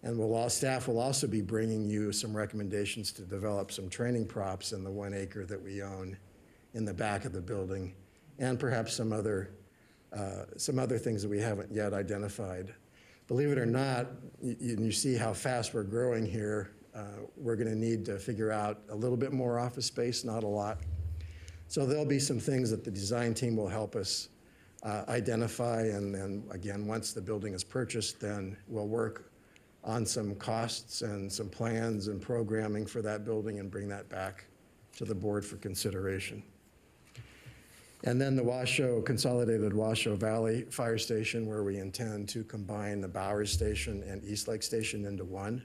and staff will also be bringing you some recommendations to develop some training props in the 1 acre that we own in the back of the building, and perhaps some other things that we haven't yet identified. Believe it or not, you see how fast we're growing here. We're going to need to figure out a little bit more office space, not a lot. So there'll be some things that the design team will help us identify, and then again, once the building is purchased, then we'll work on some costs and some plans and programming for that building and bring that back to the board for consideration. And then the Consolidated Washoe Valley Fire Station, where we intend to combine the Bowers Station and Eastlake Station into one.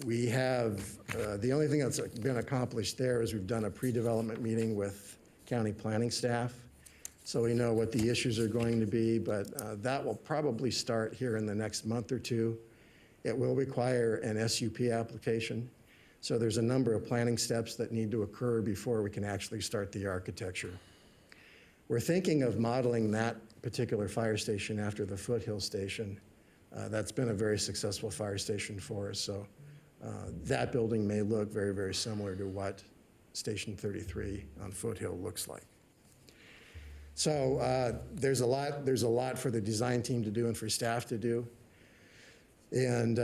We have, the only thing that's been accomplished there is we've done a pre-development meeting with county planning staff, so we know what the issues are going to be, but that will probably start here in the next month or two. It will require an SUP application. So there's a number of planning steps that need to occur before we can actually start the architecture. We're thinking of modeling that particular fire station after the Foothill Station. That's been a very successful fire station for us, so that building may look very, very similar to what Station 33 on Foothill looks like. So there's a lot for the design team to do and for staff to do. And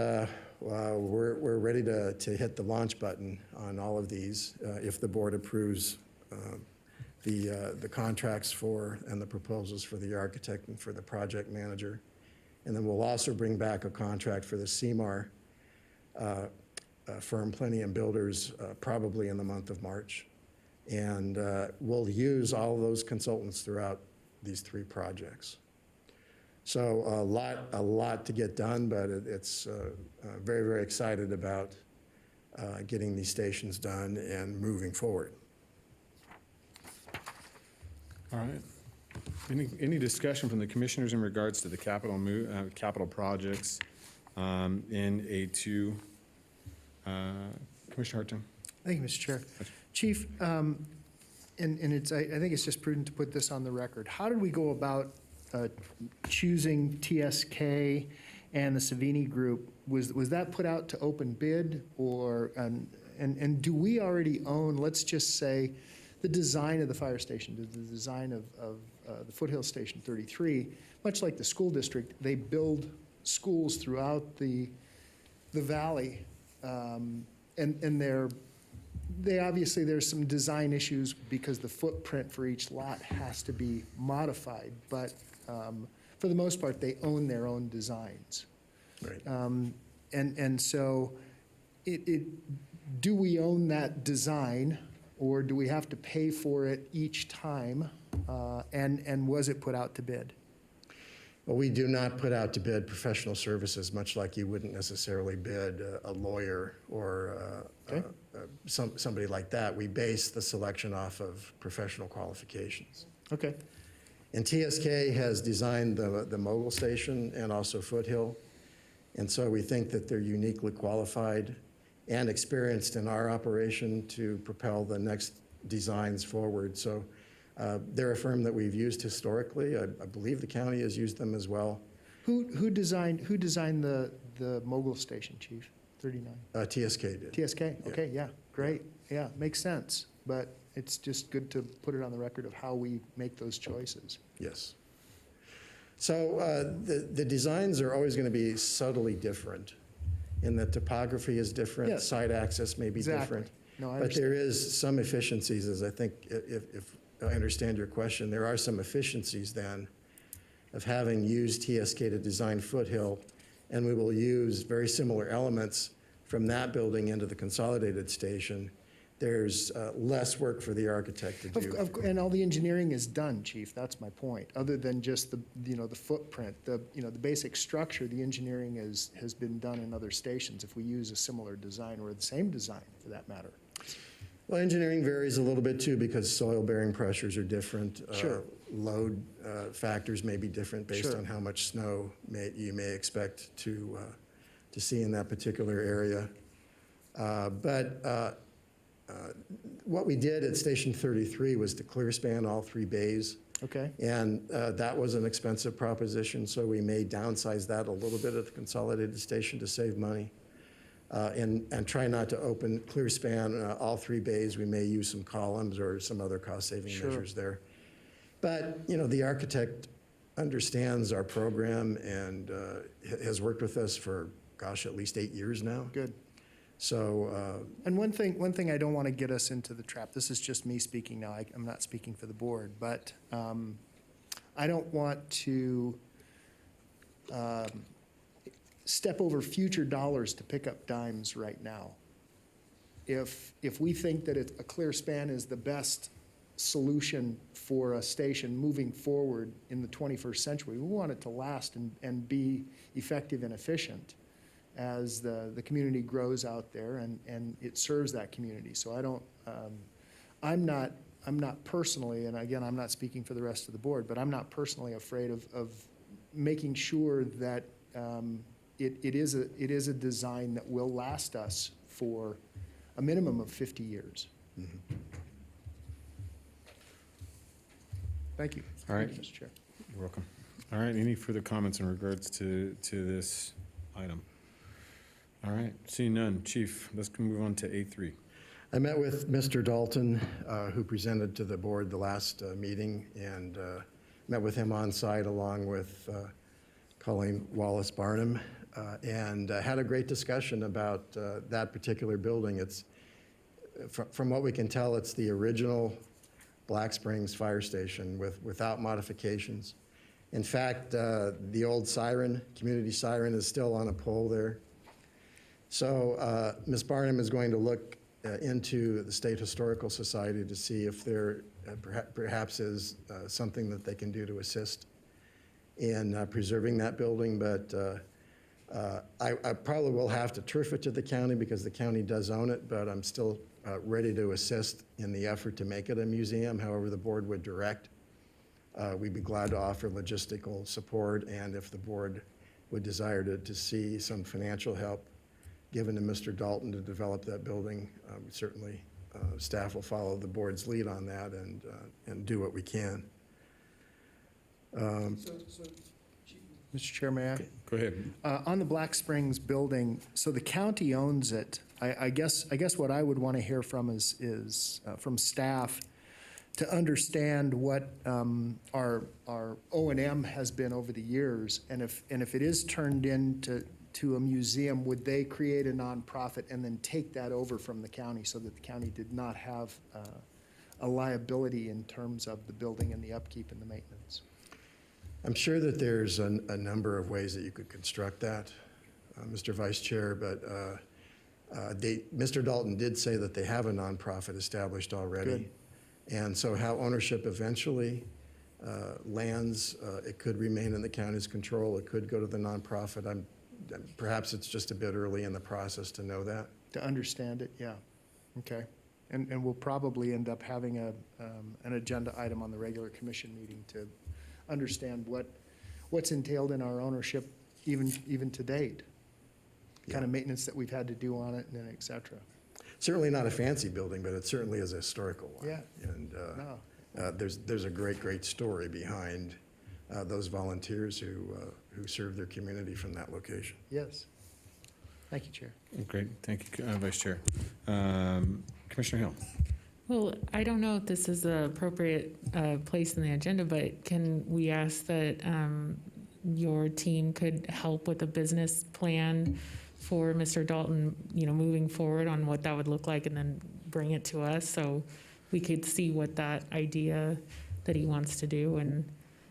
we're ready to hit the launch button on all of these if the board approves the contracts for and the proposals for the architect and for the project manager. And then we'll also bring back a contract for the CMAR firm, Plenium Builders, probably in the month of March. And we'll use all of those consultants throughout these 3 projects. So a lot to get done, but it's very, very excited about getting these stations done and moving forward. All right. Any discussion from the commissioners in regards to the capital projects in A2? Commissioner Hartung. Thank you, Mr. Chair. Chief, and I think it's just prudent to put this on the record. How did we go about choosing TSK and the Savini Group? Was that put out to open bid, or and do we already own, let's just say, the design of the fire station, the design of the Foothill Station 33? Much like the school district, they build schools throughout the valley, and they obviously, there's some design issues because the footprint for each lot has to be modified, but for the most part, they own their own designs. Right. And so do we own that design? Or do we have to pay for it each time? And was it put out to bid? Well, we do not put out to bid professional services, much like you wouldn't necessarily bid a lawyer or somebody like that. We base the selection off of professional qualifications. Okay. And TSK has designed the Mogul Station and also Foothill. And so we think that they're uniquely qualified and experienced in our operation to propel the next designs forward. So they're a firm that we've used historically. I believe the county has used them as well. Who designed the Mogul Station, Chief? 39. TSK did. TSK. Okay. Yeah. Great. Yeah. Makes sense. But it's just good to put it on the record of how we make those choices. Yes. So the designs are always going to be subtly different in that topography is different, Yes. site access may be Exactly. different. No, I But understand. there is some efficiencies, as I think, if I understand your question, there are some efficiencies then of having used TSK to design Foothill, and we will use very similar elements from that building into the consolidated station. There's less work for the architect to do. And all the engineering is done, Chief. That's my point. Other than just the footprint, the basic structure, the engineering has been done in other stations if we use a similar design or the same design for that matter. Well, engineering varies a little bit too because soil-bearing pressures are different. Sure. Load factors may be different based Sure. on how much snow you may expect to see in that particular area. But what we did at Station 33 was to clear span all 3 bays. Okay. And that was an expensive proposition, so we may downsize that a little bit at the consolidated station to save money. And try not to clear span all 3 bays. We may use some columns or some other cost-saving Sure. measures there. But, the architect understands our program and has worked with us for, at least 8 years now. Good. So, And one thing I don't want to get us into the trap, this is just me speaking now, I'm not speaking for the board, but I don't want to step over future dollars to pick up dimes right now. If we think that a clear span is the best solution for a station moving forward in the 21st century, we want it to last and be effective and efficient as the community grows out there and it serves that community. So I'm not personally, and again, I'm not speaking for the rest of the board, but I'm not personally afraid of making sure that it is a design that will last us for a minimum of 50 years. mhm. Thank you. All right. Thank you, Mr. Chair. You're welcome. All right, any further comments in regards to this item? All right, seeing none. Chief, let's move on to A3. I met with Mr. Dalton, who presented to the board the last meeting, and met with him on site along with Colleen Wallace Barnum, and had a great discussion about that particular building. It's, from what we can tell, it's the original Black Springs Fire Station without modifications. In fact, the old siren, community siren, is still on a pole there. So Ms. Barnum is going to look into the State Historical Society to see if there perhaps is something that they can do to assist in preserving that building. But I probably will have to turf it to the county because the county does own it, but I'm still ready to assist in the effort to make it a museum, however the board would direct. We'd be glad to offer logistical support, and if the board would desire to see some financial help given to Mr. Dalton to develop that building, certainly staff will follow the board's lead on that and do what we can. Mr. Chair, may I? Go ahead. On the Black Springs building, so the county owns it. I guess what I would want to hear from is from staff to understand what our O&M has been over the years, and if it is turned into a museum, would they create a nonprofit and then take that over from the county so that the county did not have a liability in terms of the building and the upkeep and the maintenance? I'm sure that there's a number of ways that you could construct that, Mr. Vice Chair, but Mr. Dalton did say that they have a nonprofit established already. Good. And so how ownership eventually lands, it could remain in the county's control, it could go to the nonprofit. Perhaps it's just a bit early in the process to know that. To understand it, yeah. Okay. And we'll probably end up having an agenda item on the regular commission meeting to understand what's entailed in our ownership even to date. Kind of maintenance that we've had to do on it and then et cetera. Certainly not a fancy building, but it certainly is a historical one. Yeah. And No. there's a great story behind those volunteers who serve their community from that location. Yes. Thank you, Chair. Great, thank you, Vice Chair. Commissioner Hill. Well, I don't know if this is the appropriate place in the agenda, but can we ask that your team could help with a business plan for Mr. Dalton, moving forward on what that would look like, and then bring it to us so we could see what that idea that he wants to do and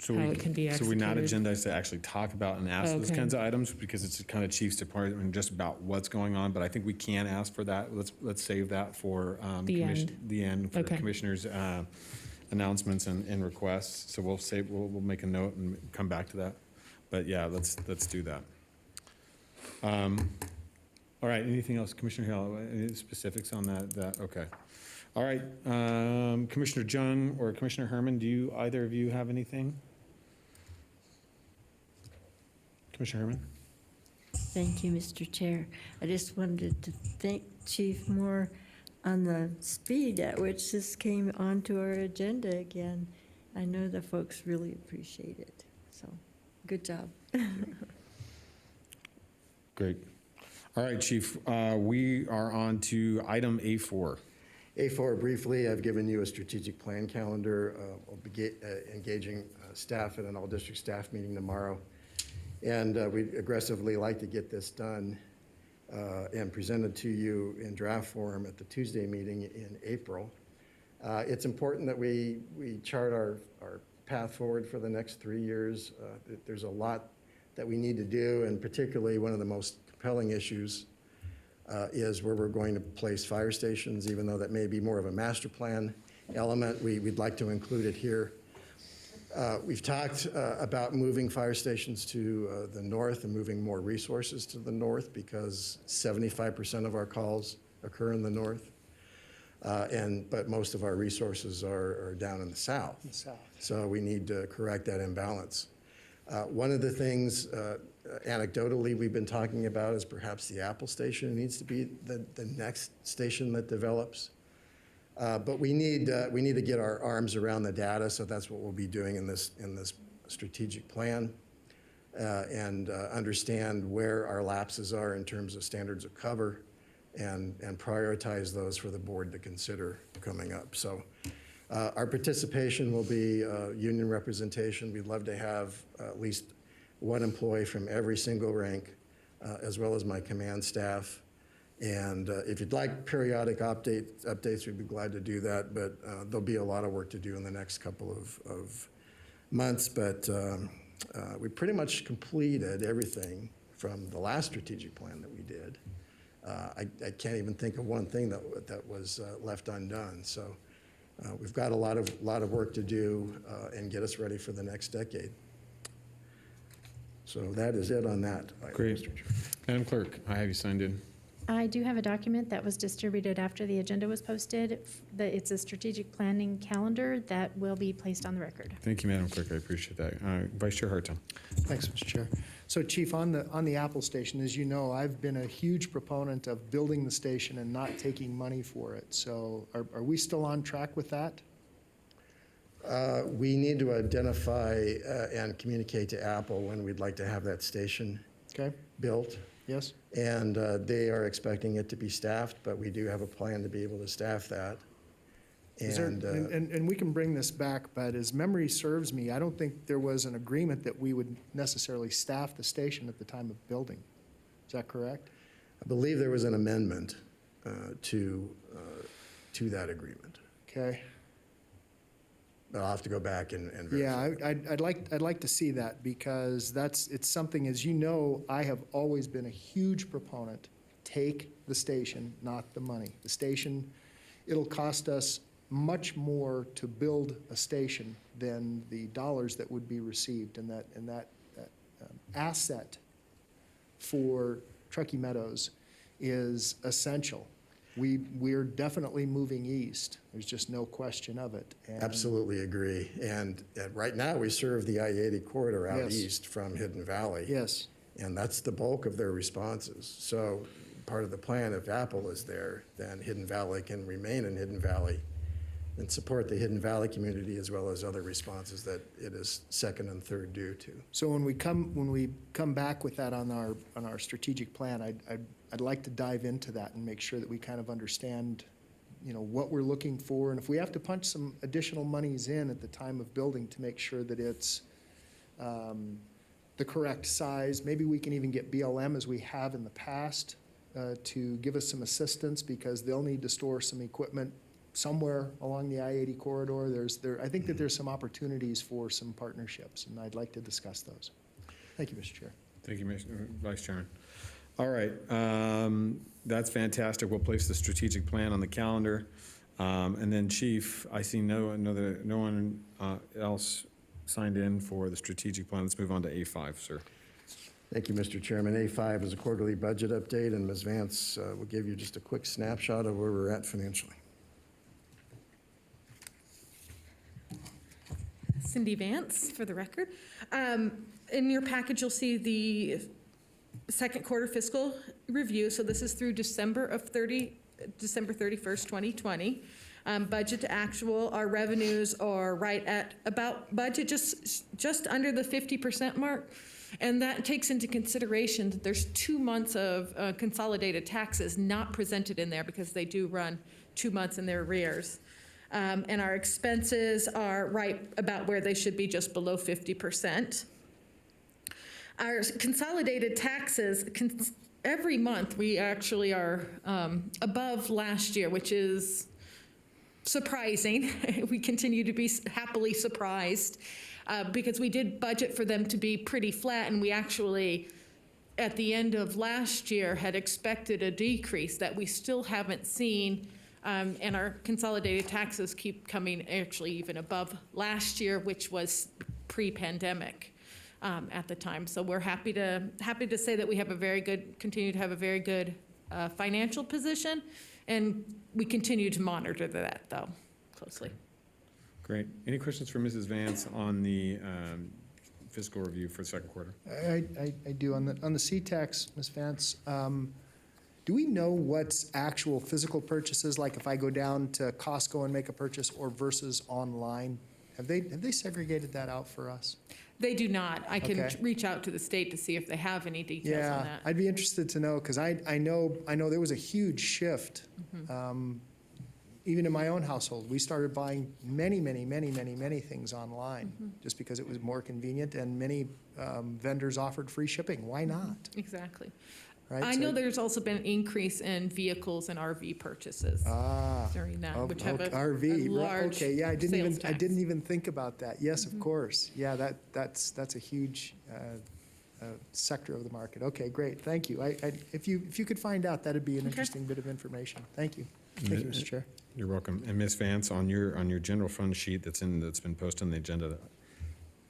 how it can be So we're not executed. agendized to actually talk about and ask those Okay. kinds of items, because it's kind of chief's department just about what's going on, but I think we can ask for that. Let's save that for the end for Okay. commissioners' announcements and requests. So we'll make a note and come back to that. But yeah, let's do that. All right, anything else, Commissioner Hill? Any specifics on that? Okay. All right, Commissioner Jung or Commissioner Herman, do either of you have anything? Commissioner Herman? Thank you, Mr. Chair. I just wanted to thank Chief Moore on the speed at which this came onto our agenda again. I know the folks really appreciate it, so good job. Great. All right, Chief, we are on to item A4. A4, briefly, I've given you a strategic plan calendar. I'll be engaging staff at an all-district staff meeting tomorrow. And we'd aggressively like to get this done and presented to you in draft form at the Tuesday meeting in April. It's important that we chart our path forward for the next 3 years. There's a lot that we need to do, and particularly one of the most compelling issues is where we're going to place fire stations. Even though that may be more of a master plan element, we'd like to include it here. We've talked about moving fire stations to the north and moving more resources to the north, because 75% of our calls occur in the north. But most of our resources are down in the south. So we need to correct that imbalance. One of the things, anecdotally, we've been talking about is perhaps the Apple station needs to be the next station that develops. But we need to get our arms around the data, so that's what we'll be doing in this strategic plan, and understand where our lapses are in terms of standards of cover, and prioritize those for the board to consider coming up. So our participation will be union representation. We'd love to have at least one employee from every single rank, as well as my command staff. And if you'd like periodic updates, we'd be glad to do that, but there'll be a lot of work to do in the next couple of months. But we pretty much completed everything from the last strategic plan that we did. I can't even think of one thing that was left undone. So we've got a lot of work to do and get us ready for the next decade. So that is it on that. Great. Madam Clerk, I have you signed in. I do have a document that was distributed after the agenda was posted. It's a strategic planning calendar that will be placed on the record. Thank you, Madam Clerk. I appreciate that. Vice Chair Hartung. Thanks, Mr. Chair. So Chief, on the Apple station, as you know, I've been a huge proponent of building the station and not taking money for it. So are we still on track with that? We need to identify and communicate to Apple when we'd like to have that station built. Yes. And they are expecting it to be staffed, but we do have a plan to be able to staff that. And we can bring this back, but as memory serves me, I don't think there was an agreement that we would necessarily staff the station at the time of building. Is that correct? I believe there was an amendment to that agreement. Okay. But I'll have to go back and verify. Yeah, I'd like to see that, because it's something, as you know, I have always been a huge proponent take the station, not the money. The station, it'll cost us much more to build a station than the dollars that would be received, and that asset for Truckee Meadows is essential. We're definitely moving east. There's just no question of it. And Absolutely agree. And right now, we serve the I-80 corridor out Yes. east from Hidden Valley. Yes. And that's the bulk of their responses. So part of the plan, if Apple is there, then Hidden Valley can remain in Hidden Valley and support the Hidden Valley community as well as other responses that it is second and third due to. So when we come back with that on our strategic plan, I'd like to dive into that and make sure that we kind of understand, what we're looking for, and if we have to punch some additional monies in at the time of building to make sure that it's the correct size. Maybe we can even get BLM, as we have in the past, to give us some assistance, because they'll need to store some equipment somewhere along the I-80 corridor. I think that there's some opportunities for some partnerships, and I'd like to discuss those. Thank you, Mr. Chair. Thank you, Vice Chairman. All right, that's fantastic. We'll place the strategic plan on the calendar. And then Chief, I see no one else signed in for the strategic plan. Let's move on to A5, sir. Thank you, Mr. Chairman. A5 is a quarterly budget update, and Ms. Vance will give you just a quick snapshot of where we're at financially. Cindy Vance, for the record. In your package, you'll see the second quarter fiscal review. So this is through December 31st, 2020. Budget to actual, our revenues are right at about budget, just under the 50% mark. And that takes into consideration that there's 2 months of consolidated taxes not presented in there, because they do run 2 months in their arrears. And our expenses are right about where they should be, just below 50%. Our consolidated taxes, every month we actually are above last year, which is surprising. We continue to be happily surprised because we did budget for them to be pretty flat, and we actually, at the end of last year, had expected a decrease that we still haven't seen. And our consolidated taxes keep coming actually even above last year, which was pre-pandemic at the time. So we're happy to say that we have continue to have a very good financial position, and we continue to monitor that though closely. Great. Any questions for Mrs. Vance on the fiscal review for the second quarter? I do. On the CTAX, Ms. Vance, do we know what's actual physical purchases, like if I go down to Costco and make a purchase, or versus online? Have they segregated that out for us? They do not. I can Okay. reach out to the state to see if they have any details on Yeah, that. I'd be interested to know, because I know there was a huge shift. Even in my own household, we started buying many things online, just because it was more convenient, and many vendors offered free shipping. Why not? Exactly. Right? I know there's also been an increase in vehicles and RV purchases during that, which have a RV, large okay, yeah, I sales tax. didn't even think about that. Yes, of course. Yeah, that's a huge sector of the market. Okay, great, thank you. If you could find out, that'd be an interesting bit of information. Thank you. Thank you, Mr. Chair. You're welcome. And Ms. Vance, on your general fund sheet that's been posted on the agenda,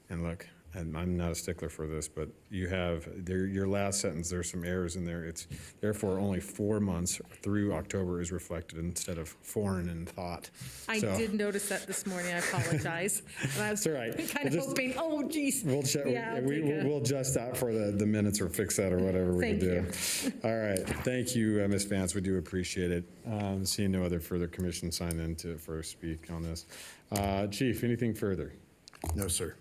and look, and I'm not a stickler for this, but you have your last sentence, there's some errors in there. It's therefore only 4 months through October is reflected instead of foreign in thought. I did notice that this morning. I apologize. And I was It's all right. kind of hoping, oh, geez. We'll check. Yeah, We'll adjust that for the minutes, or fix that, or whatever we can do. All right. Thank you, Ms. Vance. We do appreciate it. Seeing no other further commission sign in to speak on this. Chief, anything further? No, sir.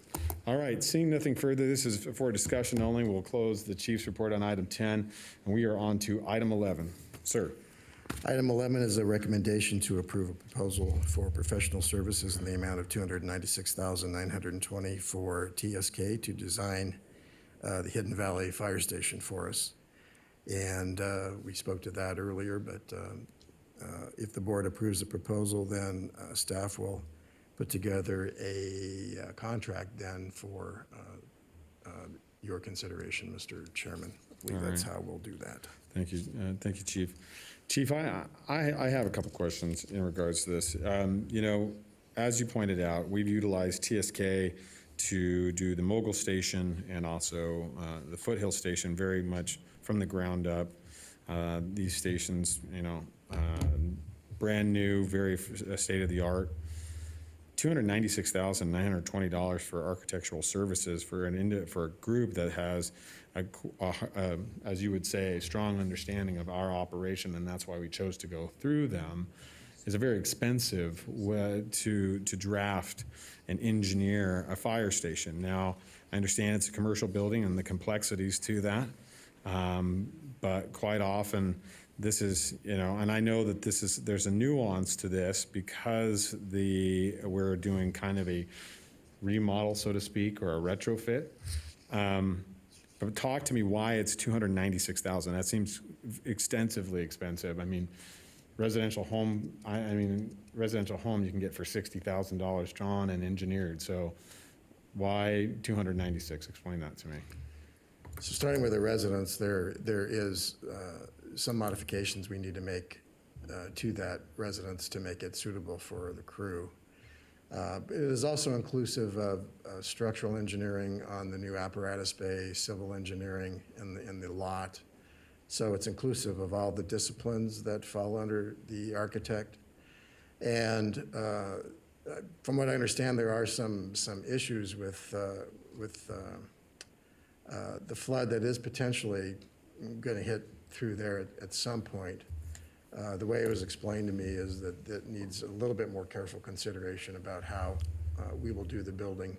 All right, seeing nothing further, this is for discussion only. We'll close the chief's report on item 10, and we are on to item 11. Sir. Item 11 is a recommendation to approve a proposal for professional services in the amount of $296,920 for TSK to design the Hidden Valley Fire Station for us. And we spoke to that earlier, but if the board approves the proposal, then staff will put together a contract then for your consideration, Mr. Chairman. I believe All that's right. how we'll do that. Thank you, Chief. Chief, I have a couple questions in regards to this. You know, as you pointed out, we've utilized TSK to do the Mogul Station and also the Foothill Station very much from the ground up. These stations, you know, brand new, very state of the art. $296,920 for architectural services for for a group that has as you would say, a strong understanding of our operation, and that's why we chose to go through them, is a very expensive way to draft and engineer a fire station. Now, I understand it's a commercial building and the complexities to that, but quite often this is, you know, and I know that there's a nuance to this because we're doing kind of a remodel, so to speak, or a retrofit. But talk to me why it's $296,000. That seems extensively expensive. I mean, residential home, residential home you can get for $60,000 drawn and engineered. So why 296? Explain that to me. So starting with the residents, there is some modifications we need to make to that residence to make it suitable for the crew. It is also inclusive of structural engineering on the new apparatus bay, civil engineering in the lot. So it's inclusive of all the disciplines that fall under the architect. And from what I understand, there are some issues with the flood that is potentially going to hit through there at some point. The way it was explained to me is that it needs a little bit more careful consideration about how we will do the building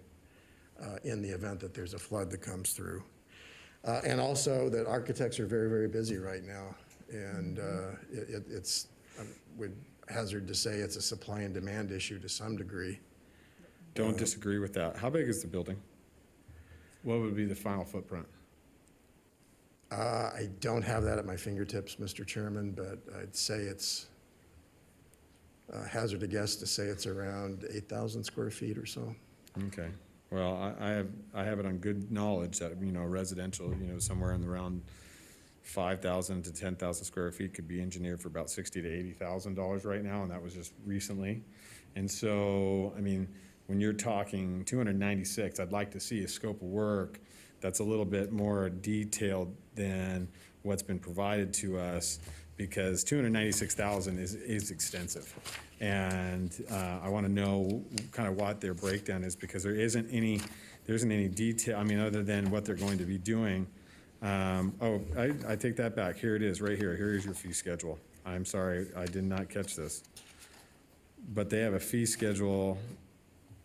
in the event that there's a flood that comes through. And also that architects are very, very busy right now. And it's, I would hazard to say it's a supply and demand issue to some degree. Don't disagree with that. How big is the building? What would be the final footprint? I don't have that at my fingertips, Mr. Chairman, but I'd say it's, hazard a guess to say it's around 8,000 square feet or so. Okay. Well, I have it on good knowledge that, you know, residential, you know, somewhere in the around 5,000 to 10,000 square feet could be engineered for about $60,000 to $80,000 right now, and that was just recently. And so, I mean, when you're talking 296, I'd like to see a scope of work that's a little bit more detailed than what's been provided to us, because 296,000 is extensive. And I want to know kind of what their breakdown is, because there isn't any detail, I mean, other than what they're going to be doing. I take that back. Here it is, right here. Here is your fee schedule. I'm sorry, I did not catch this. But they have a fee schedule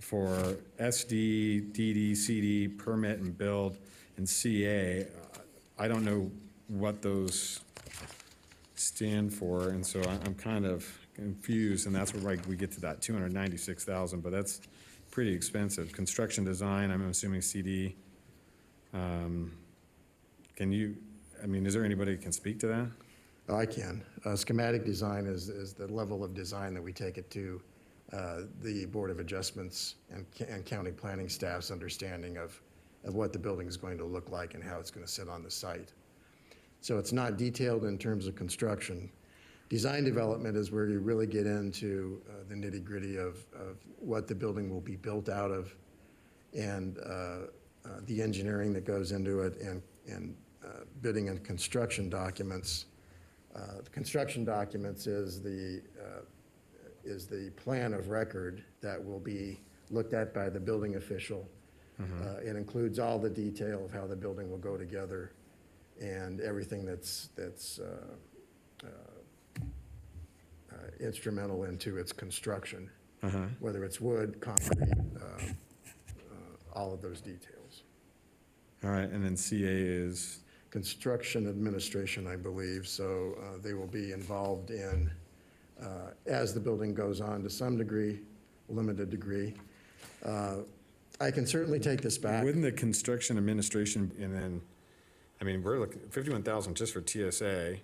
for SD, DD, CD, permit and build, and CA. I don't know what those stand for, and so I'm kind of confused, and that's where we get to that 296,000, but that's pretty expensive. Construction design, I'm assuming CD. Can you, I mean, is there anybody who can speak to that? I can. Schematic design is the level of design that we take it to the Board of Adjustments and county planning staff's understanding of what the building is going to look like and how it's going to sit on the site. So it's not detailed in terms of construction. Design development is where you really get into the nitty-gritty of what the building will be built out of, and the engineering that goes into it, and bidding and construction documents. The construction documents is the plan of record that will be looked at by the building official. It includes all the detail of how the building will go together and everything that's instrumental into its construction, whether it's wood, concrete, all of those details. All right, and then CA is? Construction administration, I believe, so they will be involved in, as the building goes on to some degree, limited degree. I can certainly take this back. Wouldn't the construction administration, and then, I mean, we're looking, 51,000 just for TSA,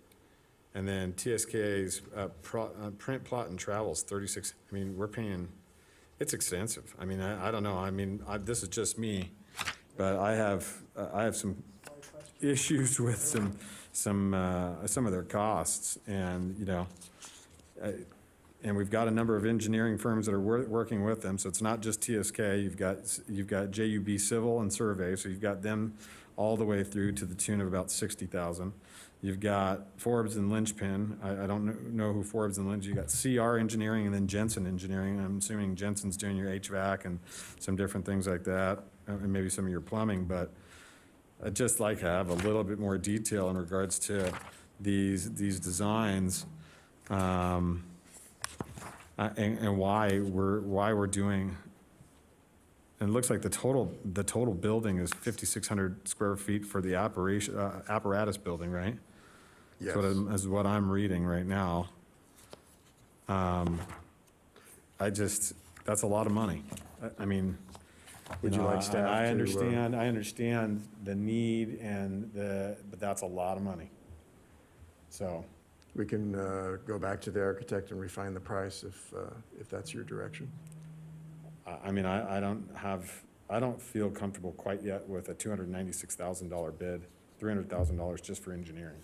and then TSK's print, plot, and travels, 36, I mean, we're paying, it's extensive. I mean, I don't know, I mean, this is just me, but I have some issues with some of their costs, and, you know, and we've got a number of engineering firms that are working with them, so it's not just TSK. You've got JUB Civil and Survey, so you've got them all the way through to the tune of about 60,000. You've got Forbes and Lynchpin. I don't know who Forbes and Lynch. You got CR Engineering and then Jensen Engineering. I'm assuming Jensen's doing your HVAC and some different things like that, and maybe some of your plumbing. But I'd just like to have a little bit more detail in regards to these designs. And why we're doing, and it looks like the total building is 5,600 square feet for the apparatus building, right? Yes. Is what I'm reading right now. That's a lot of money. I mean, Would you like staff I to, understand the need but that's a lot of money. So. We can go back to the architect and refine the price if that's your direction. I mean, I don't feel comfortable quite yet with a $296,000 bid, $300,000 just for engineering.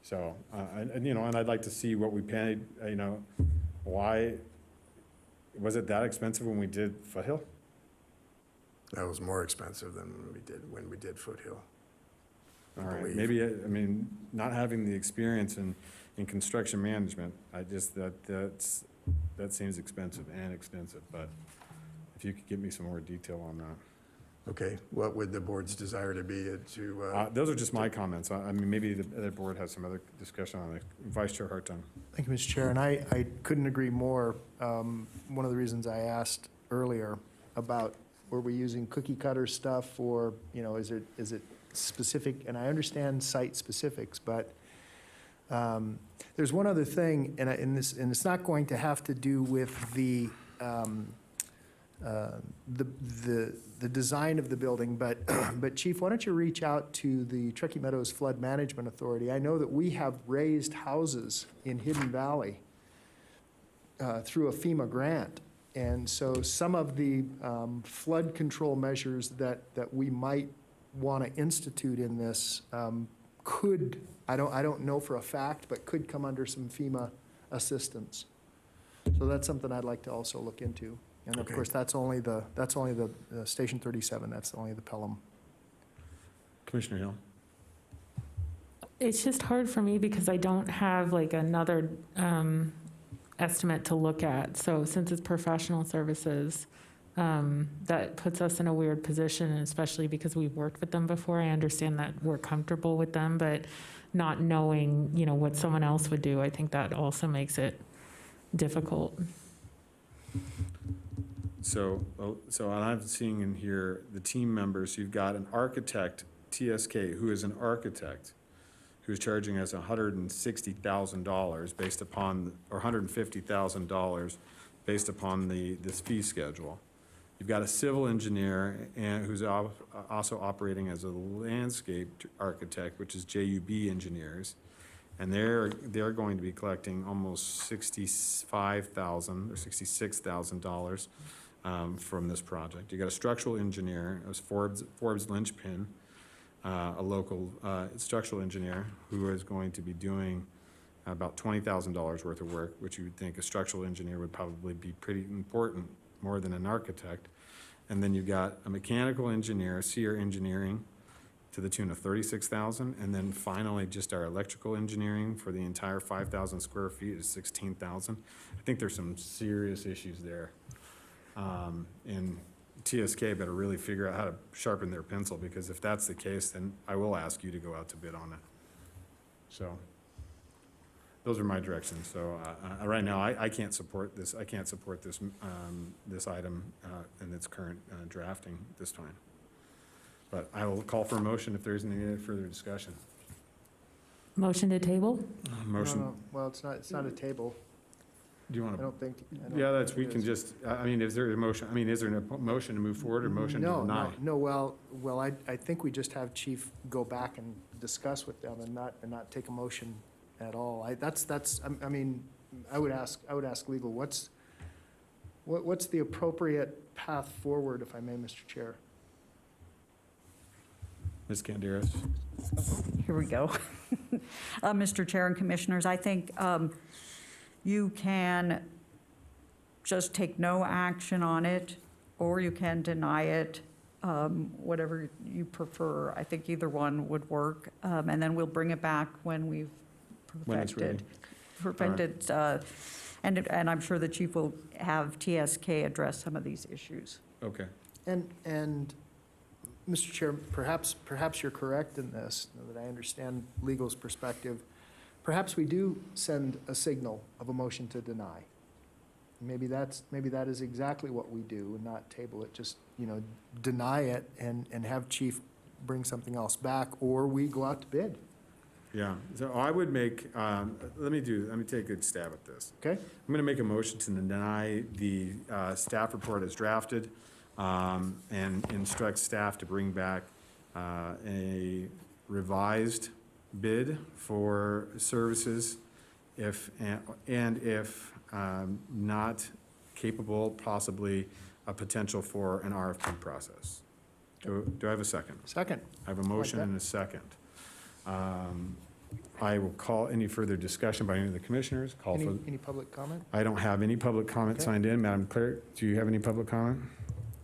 So, and I'd like to see what we paid, why, was it that expensive when we did Foothill? That was more expensive than when we did Foothill. All right, maybe, not having the experience in construction management, that seems expensive, but if you could give me some more detail on that. Okay, what would the board's desire to be Those are just my comments. Maybe the other board has some other discussion on it. Vice Chair Hartung. Thank you, Mr. Chair, and I couldn't agree more. One of the reasons I asked earlier about were we using cookie cutter stuff, or, is it specific, and I understand site specifics, but there's one other thing, and it's not going to have to do with the design of the building, but Chief, why don't you reach out to the Truckee Meadows Flood Management Authority? I know that we have raised houses in Hidden Valley through a FEMA grant, and so some of the flood control measures that we might want to institute in this could, I don't know for a fact, but could come under some FEMA assistance. So that's something I'd like to also look into. And of course, that's only the Station 37, that's only the Pelham. Commissioner Hill. It's just hard for me because I don't have like another estimate to look at. So since it's professional services, that puts us in a weird position, especially because we've worked with them before. I understand that we're comfortable with them, but not knowing, what someone else would do, I think that also makes it difficult. So I'm seeing in here the team members. You've got an architect, TSK, who is an architect, who's charging us $160,000 based upon, or $150,000 based upon this fee schedule. You've got a civil engineer who's also operating as a landscape architect, which is JUB Engineers, and they're going to be collecting almost $65,000 or $66,000 from this project. You got a structural engineer, it was Forbes Lynchpin, a local structural engineer who is going to be doing about $20,000 worth of work, which you would think a structural engineer would probably be pretty important, more than an architect. And then you've got a mechanical engineer, Sear Engineering, to the tune of $36,000. And then finally, just our electrical engineering for the entire 5,000 square feet is $16,000. I think there's some serious issues there. And TSK better really figure out how to sharpen their pencil, because if that's the case, then I will ask you to go out to bid on it. So those are my directions. So right now, I can't support this. I can't support this this item in its current drafting this time. But I will call for a motion if there isn't any further discussion. Motion to table? Motion. No. Well, it's not a table. Do you want I to? don't think. Yeah, we can just, is there a motion, is there a motion to move forward or motion to deny? No, well, I think we just have Chief go back and discuss with them and not take a motion at all. I would ask legal, what's the appropriate path forward, if I may, Mr. Chair? Ms. Canderas? Here we go. Mr. Chair and Commissioners, I think you can just take no action on it, or you can deny it, whatever you prefer. I think either one would work, and then we'll bring it back when we've When it's ready. perfected. And I'm sure the chief will have TSK address some of these issues. Okay. And Mr. Chair, perhaps you're correct in this, now that I understand legal's perspective. Perhaps we do send a signal of a motion to deny. Maybe that is exactly what we do, and not table it, just, deny it and have chief bring something else back, or we go out to bid. Yeah, so I would make, let me take a good stab at this. Okay? I'm going to make a motion to deny the staff report as drafted, and instruct staff to bring back a revised bid for services if not capable, possibly a potential for an RFP process. Do I have a second? Second. I have a motion and a second. I will call any further discussion by any of the commissioners. Any public comment? I don't have any public comment Okay. signed in. Madam Clerk, do you have any public comment?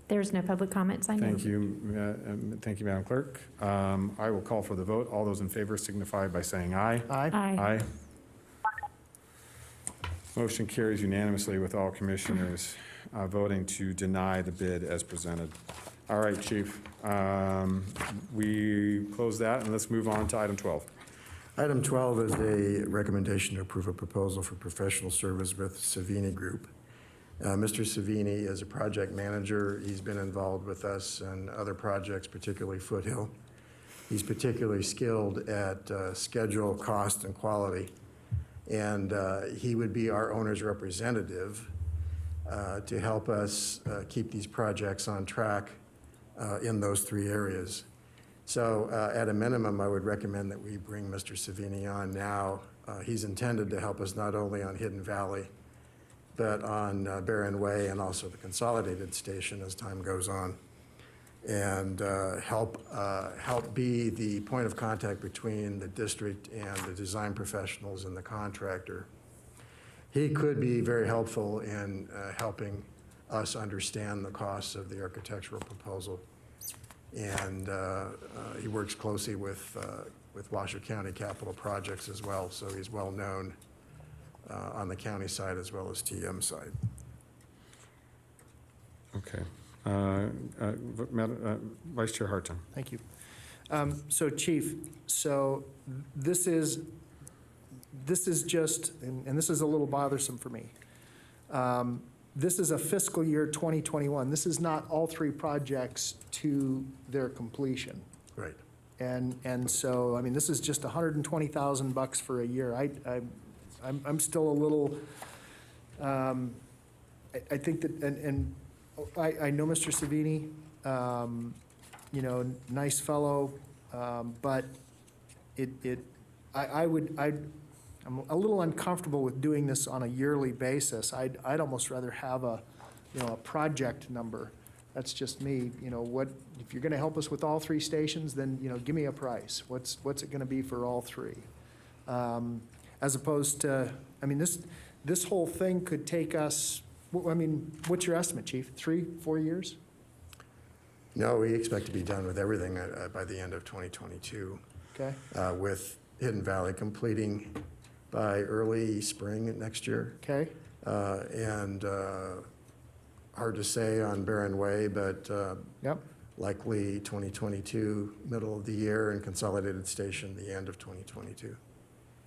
There's no public comment signed in. Thank you. Thank you, Madam Clerk. I will call for the vote. All those in favor signify by saying aye. Aye. Aye. Motion carries unanimously with all commissioners voting to deny the bid as presented. All right, Chief. We close that, and let's move on to item 12. Item 12 is a recommendation to approve a proposal for professional service with Savini Group. Mr. Savini is a project manager. He's been involved with us in other projects, particularly Foothill. He's particularly skilled at schedule, cost, and quality. And he would be our owner's representative to help us keep these projects on track in those three areas. So at a minimum, I would recommend that we bring Mr. Savini on now. He's intended to help us not only on Hidden Valley, but on Barron Way and also the Consolidated Station as time goes on, and help be the point of contact between the district and the design professionals and the contractor. He could be very helpful in helping us understand the costs of the architectural proposal. And he works closely with Washoe County Capital Projects as well, so he's well-known on the county side as well as TM side. Okay. Vice Chair Hartung. Thank you. So Chief, this is just, and this is a little bothersome for me. This is a fiscal year 2021. This is not all three projects to their completion. Right. And so, I mean, this is just $120,000 for a year. I'm still a little, I think that, and I know Mr. Savini, nice fellow, but I'm a little uncomfortable with doing this on a yearly basis. I'd almost rather have a project number. That's just me. If you're gonna help us with all three stations, then, give me a price. What's it gonna be for all three? As opposed to, I mean, this whole thing could take us, what's your estimate, Chief? 3-4 years? No, we expect to be done with everything by the end of 2022. Okay. With Hidden Valley completing by early spring next year. Okay. And hard to say on Barron Way, but Yep. likely 2022, middle of the year, and Consolidated Station, the end of 2022.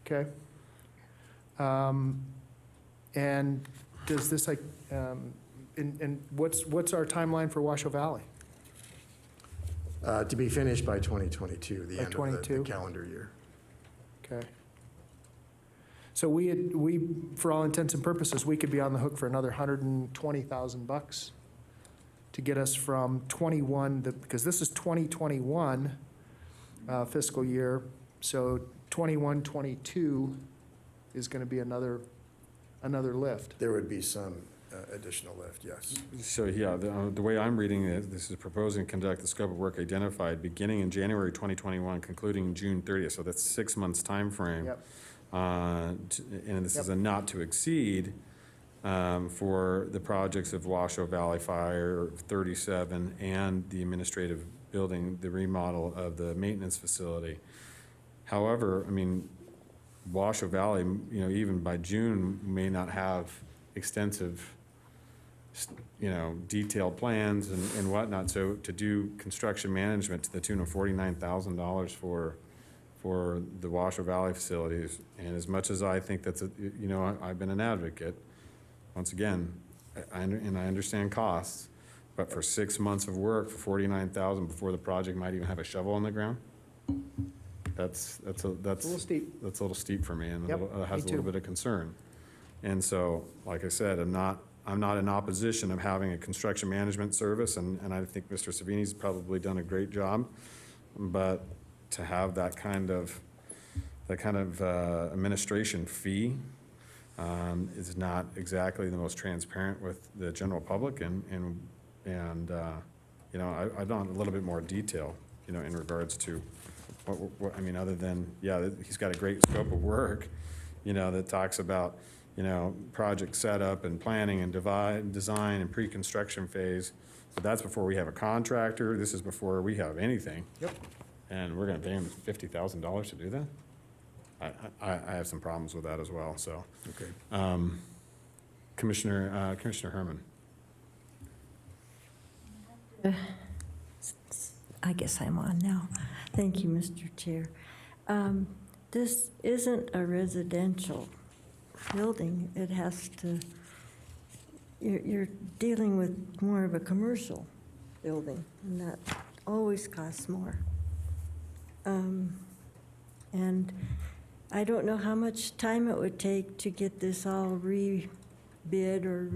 Okay. And does this and what's our timeline for Washoe Valley? To be finished by 2022, the By end of 22? the calendar year. Okay. So we, for all intents and purposes, we could be on the hook for another $120,000 to get us from 21, because this is 2021 fiscal year, so 21-22 is going to be another lift. There would be some additional lift, yes. So, yeah, the way I'm reading it, this is proposing to conduct the scope of work identified beginning in January 2021, concluding June 30th, so that's 6 months' timeframe. Yep. And this is Yep. a not to exceed for the projects of Washoe Valley Fire 37 and the administrative building, the remodel of the maintenance facility. However, I mean, Washoe Valley, you know, even by June, may not have extensive, you know, detailed plans and whatnot. So to do construction management to the tune of $49,000 for the Washoe Valley facilities, and as much as I think that's, you know, I've been an advocate, once again, I understand costs, but for 6 months of work for $49,000 before the project might even have a shovel on the ground, that's a little steep. That's a little steep for me, and Yep, has a me little too. bit of concern. And so, like I said, I'm not in opposition of having a construction management service, and I think Mr. Savini's probably done a great job, but to have that kind of administration fee is not exactly the most transparent with the general public, and you know, I want a little bit more detail, you know, in regards to what I mean, other than, yeah, he's got a great scope of work, you know, that talks about, you know, project setup and planning and design and pre-construction phase, but that's before we have a contractor. This is before we have anything. Yep. And we're gonna pay him $50,000 to do that? I have some problems with that as well, so. Okay. Commissioner Herman. I guess I'm on now. Thank you, Mr. Chair. This isn't a residential building. It has to, you're dealing with more of a commercial building, and that always costs more. And I don't know how much time it would take to get this all re-bid or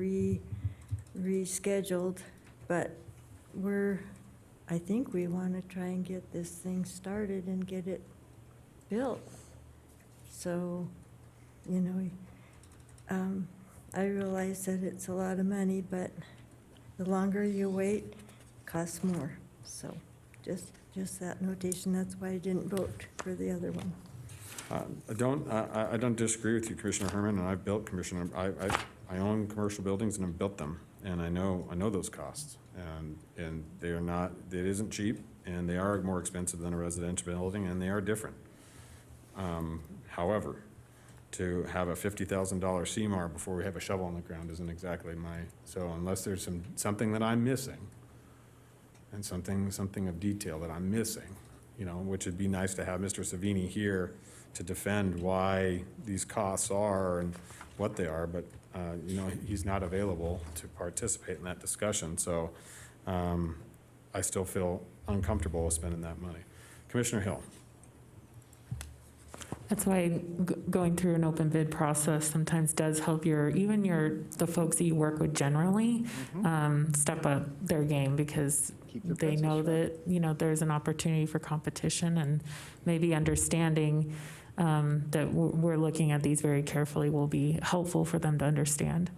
rescheduled, but I think we want to try and get this thing started and get it built. So, you know, I realize that it's a lot of money, but the longer you wait, it costs more. So just that notation, that's why I didn't vote for the other one. I don't disagree with you, Commissioner Herman, and I've built I own commercial buildings and I've built them, and I know those costs, and they are not, it isn't cheap, and they are more expensive than a residential building, and they are different. However, to have a $50,000 CMAR before we have a shovel on the ground isn't exactly so unless there's something that I'm missing, and something of detail that I'm missing, you know, which would be nice to have Mr. Savini here to defend why these costs are and what they are, but, you know, he's not available to participate in that discussion, so I still feel uncomfortable with spending that money. Commissioner Hill. That's why going through an open bid process sometimes does help the folks that you work with generally step up their game, because they know that, you know, there's an opportunity for competition, and maybe understanding that we're looking at these very carefully will be helpful for them to understand.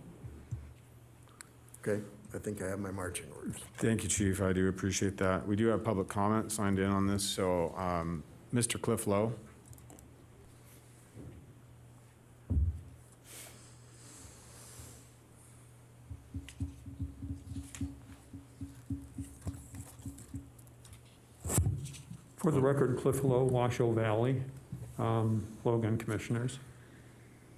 Okay, I think I have my marching orders. Thank you, Chief. I do appreciate that. We do have public comment signed in on this, so Mr. Cliff Lowe. For the record, Cliff Lowe, Washoe Valley, Logan Commissioners.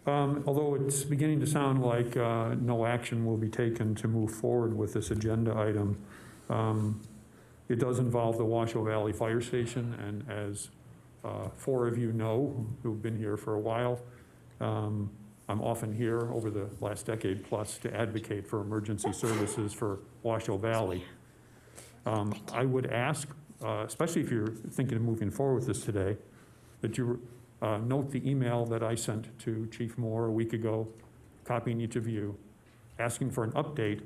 Although it's beginning to sound like no action will be taken to move forward with this agenda item, it does involve the Washoe Valley Fire Station, and as 4 of you know who've been here for a while, I'm often here over the last decade plus to advocate for emergency services for Washoe Valley. I would ask, especially if you're thinking of moving forward with this today, that you note the email that I sent to Chief Moore a week ago, copying each of you, asking for an update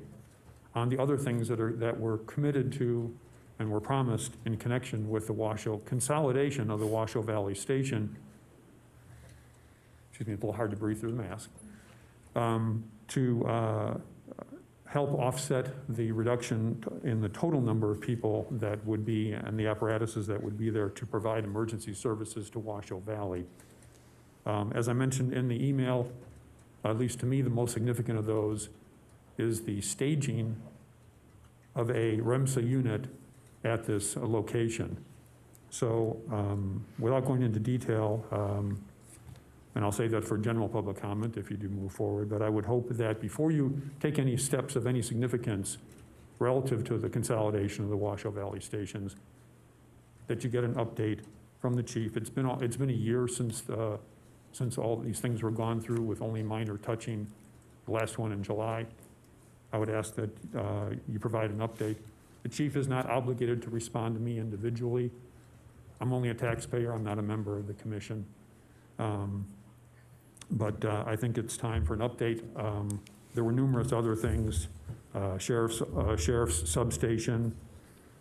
on the other things that were committed to and were promised in connection with the consolidation of the Washoe Valley Station. Excuse me, it's a little hard to breathe through the mask. To help offset the reduction in the total number of people that would be, and the apparatuses that would be there to provide emergency services to Washoe Valley. As I mentioned in the email, at least to me, the most significant of those is the staging of a REMSA unit at this location. So without going into detail, and I'll say that for general public comment if you do move forward, but I would hope that before you take any steps of any significance relative to the consolidation of the Washoe Valley stations, that you get an update from the chief. It's been a year since all these things were gone through with only minor touching, the last one in July. I would ask that you provide an update. The chief is not obligated to respond to me individually. I'm only a taxpayer, I'm not a member of the commission. But I think it's time for an update. There were numerous other things, sheriff's substation,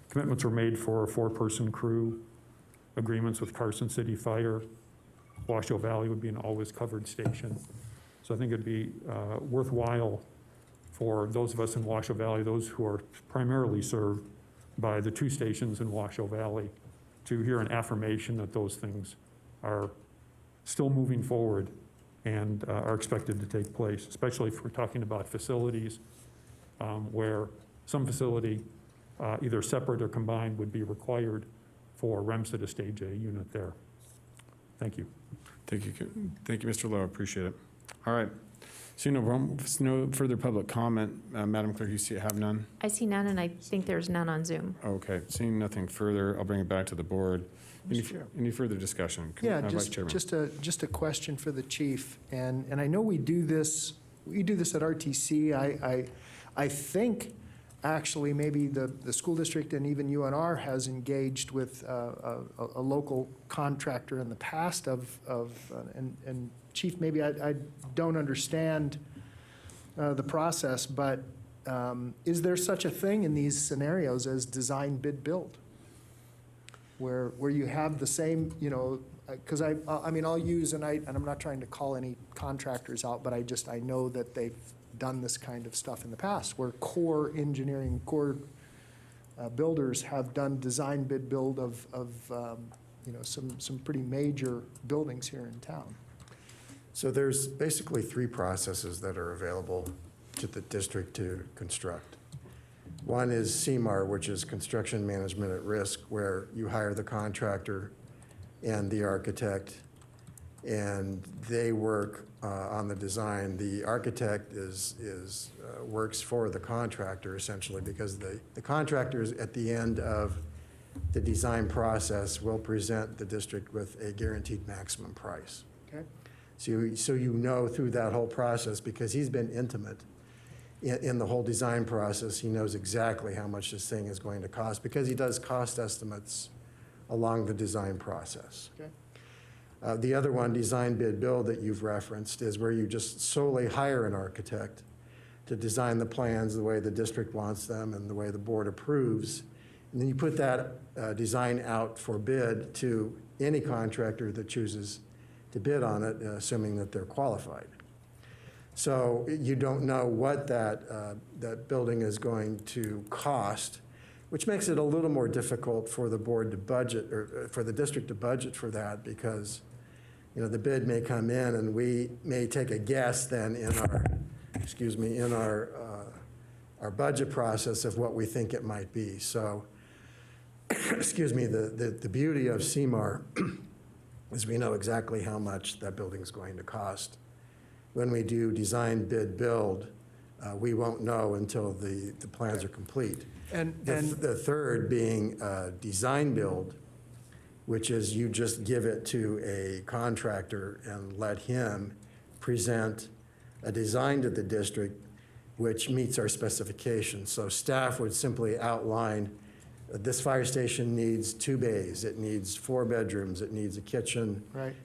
commitments were made for a 4-person crew, agreements with Carson City Fire. Washoe Valley would be an always covered station. So I think it'd be worthwhile for those of us in Washoe Valley, those who are primarily served by the 2 stations in Washoe Valley, to hear an affirmation that those things are still moving forward and are expected to take place, especially if we're talking about facilities where some facility, either separate or combined, would be required for REMSA to stage a unit there. Thank you. Thank you, Mr. Lowe, appreciate it. All right, so no further public comment. Madam Clerk, you have none? I see none, and I think there's none on Zoom. Okay, seeing nothing further, I'll bring it back to the board. Any further discussion? Yeah, Vice Chairman. just a question for the chief, and I know we do this at RTC. I think actually maybe the school district and even UNR has engaged with a local contractor in the past and Chief, maybe I don't understand the process, but is there such a thing in these scenarios as design bid build? Where you have the same, because I mean, I'll use, and I'm not trying to call any contractors out, but I know that they've done this kind of stuff in the past, where core engineering, builders have done design bid build of some pretty major buildings here in town. So there's basically 3 processes that are available to the district to construct. One is CMAR, which is Construction Management at Risk, where you hire the contractor and the architect, and they work on the design. The architect works for the contractor, essentially, because the contractors at the end of the design process will present the district with a guaranteed maximum price. Okay. So you know through that whole process, because he's been intimate in the whole design process, he knows exactly how much this thing is going to cost, because he does cost estimates along the design process. Okay. The other one, design bid build, that you've referenced, is where you just solely hire an architect to design the plans the way the district wants them and the way the board approves. And then you put that design out for bid to any contractor that chooses to bid on it, assuming that they're qualified. So you don't know what that building is going to cost, which makes it a little more difficult for the board to budget, or for the district to budget for that, because the bid may come in and we may take a guess then in our budget process of what we think it might be. So the beauty of CMAR is we know exactly how much that building is going to cost. When we do design bid build, we won't know until the plans are complete. And the third being design build, which is you just give it to a contractor and let him present a design to the district which meets our specifications. So staff would simply outline, this fire station needs 2 bays, it needs 4 bedrooms, it needs a kitchen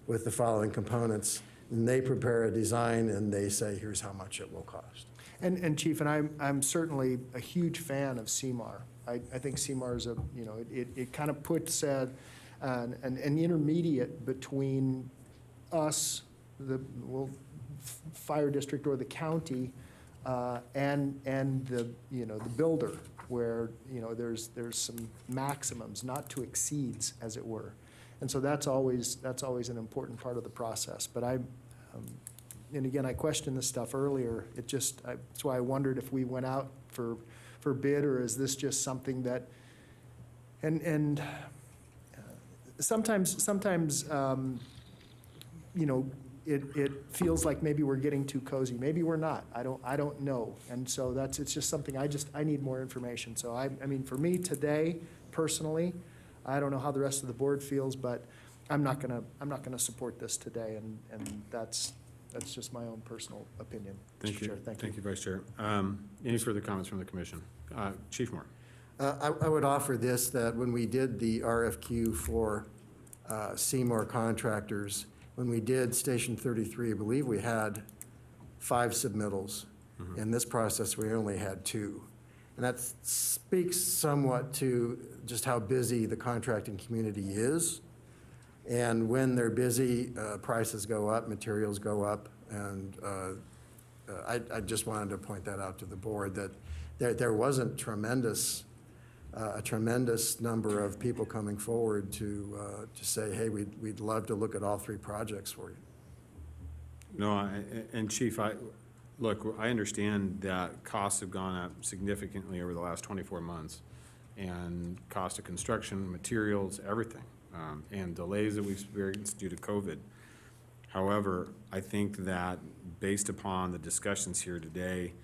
with the following components. And they prepare a design and they say, here's how much it will cost. And Chief, and I'm certainly a huge fan of CMAR. I think CMAR is it kind of puts an intermediate between us, the fire district or the county, and the, the builder, where, there's some maximums, not to exceeds, as it were. And so that's always an important part of the process. But and again, I questioned this stuff earlier. That's why I wondered if we went out for bid, or is this just something that, and sometimes, it feels like maybe we're getting too cozy. Maybe we're not. I don't know. And so it's just something I need more information. So I mean, for me today, personally, I don't know how the rest of the board feels, but I'm not gonna support this today, and that's just my own personal opinion. Thank Mr. you. Chair. Thank you, Vice Chair. Any further comments from the commission? Chief Moore. I would offer this, that when we did the RFQ for Seymour Contractors, when we did Station 33, I believe we had 5 submittals. In this process, we only had 2. And that speaks somewhat to just how busy the contracting community is. And when they're busy, prices go up, materials go up. And I just wanted to point that out to the board, that there wasn't a tremendous number of people coming forward to say, hey, we'd love to look at all 3 projects for you. No, and Chief, look, I understand that costs have gone up significantly over the last 24 months, and cost of construction, materials, everything, and delays that we've experienced due to COVID. However, I think that based upon the discussions here today,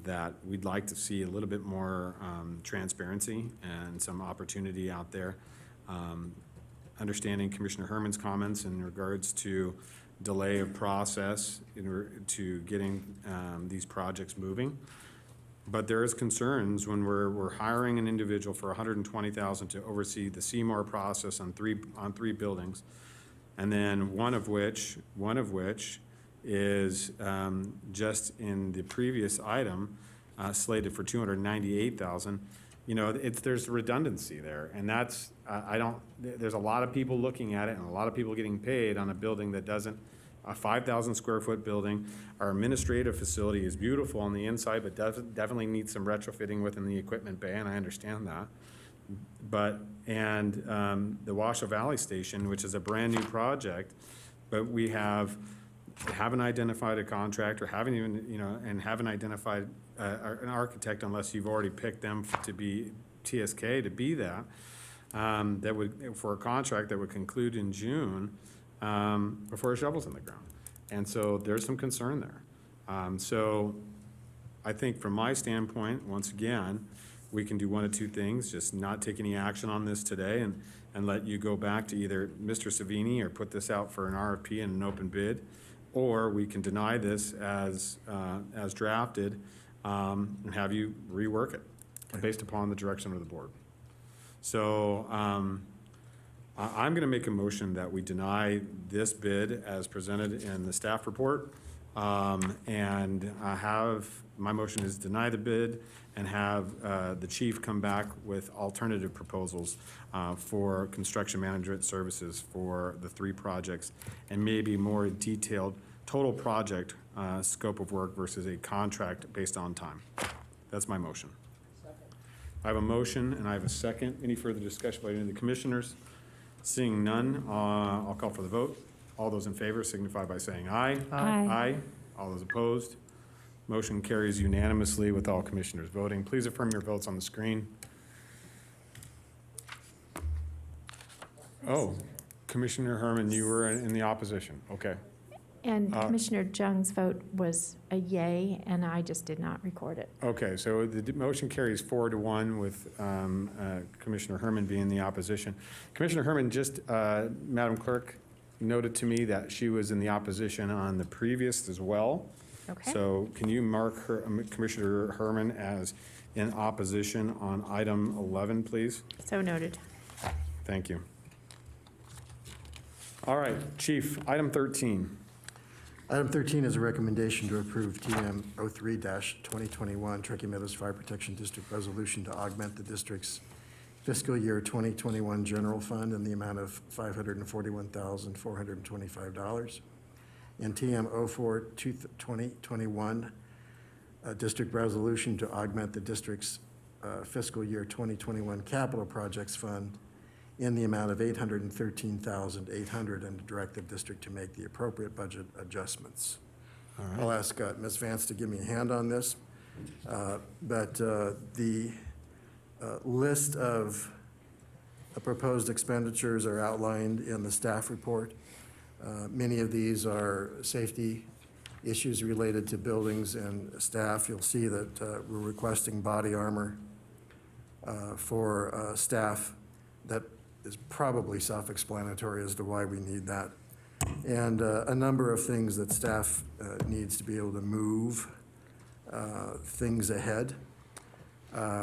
that we'd like to see a little bit more transparency and some opportunity out there. Understanding Commissioner Herman's comments in regards to delay of process to getting these projects moving. But there is concerns when we're hiring an individual for $120,000 to oversee the Seymour process on three buildings, and then one of which is just in the previous item slated for $298,000. There's redundancy there, and that's there's a lot of people looking at it and a lot of people getting paid on a building that doesn't. A 5,000 square foot building. Our administrative facility is beautiful on the inside, but definitely needs some retrofitting within the equipment bay, and I understand that. The Washoe Valley Station, which is a brand new project, but we haven't identified a contractor, haven't identified an architect unless you've already picked them to be TSK to be that. That would, for a contract that would conclude in June. Before a shovel's in the ground. And so there's some concern there. So I think from my standpoint, once again, we can do one of two things, just not take any action on this today and let you go back to either Mr. Savini or put this out for an RFP and an open bid, or we can deny this as drafted and have you rework it based upon the direction of the board. So, I'm going to make a motion that we deny this bid as presented in the staff report, and my motion is deny the bid and have the chief come back with alternative proposals for construction management services for the 3 projects, and maybe more detailed total project scope of work versus a contract based on time. That's my motion. I have a motion and I have a second. Any further discussion by any of the commissioners? Seeing none, I'll call for the vote. All those in favor signify by saying aye. Aye. Aye. All those opposed? Motion carries unanimously with all commissioners voting. Please affirm your votes on the screen. Oh, Commissioner Herman, you were in the opposition. Okay. And Commissioner Jung's vote was a yay, and I just did not record it. Okay, so the motion carries 4-1 with Commissioner Herman being the opposition. Commissioner Herman, just Madam Clerk noted to me that she was in the opposition on the previous as well. Okay. So can you mark Commissioner Herman as in opposition on item 11, please? So noted. Thank you. All right, Chief, item 13. Item 13 is a recommendation to approve TM 03-2021 Truckee Meadows Fire Protection District resolution to augment the district's fiscal year 2021 general fund in the amount of $541,425. And TM 04-2021 a district resolution to augment the district's fiscal year 2021 capital projects fund in the amount of $813,800 and to direct the district to make the appropriate budget adjustments. I'll ask Ms. Vance to give me a hand on this. But the list of proposed expenditures are outlined in the staff report. Many of these are safety issues related to buildings and staff. You'll see that we're requesting body armor for staff. That is probably self-explanatory as to why we need that. And a number of things that staff needs to be able to move things ahead.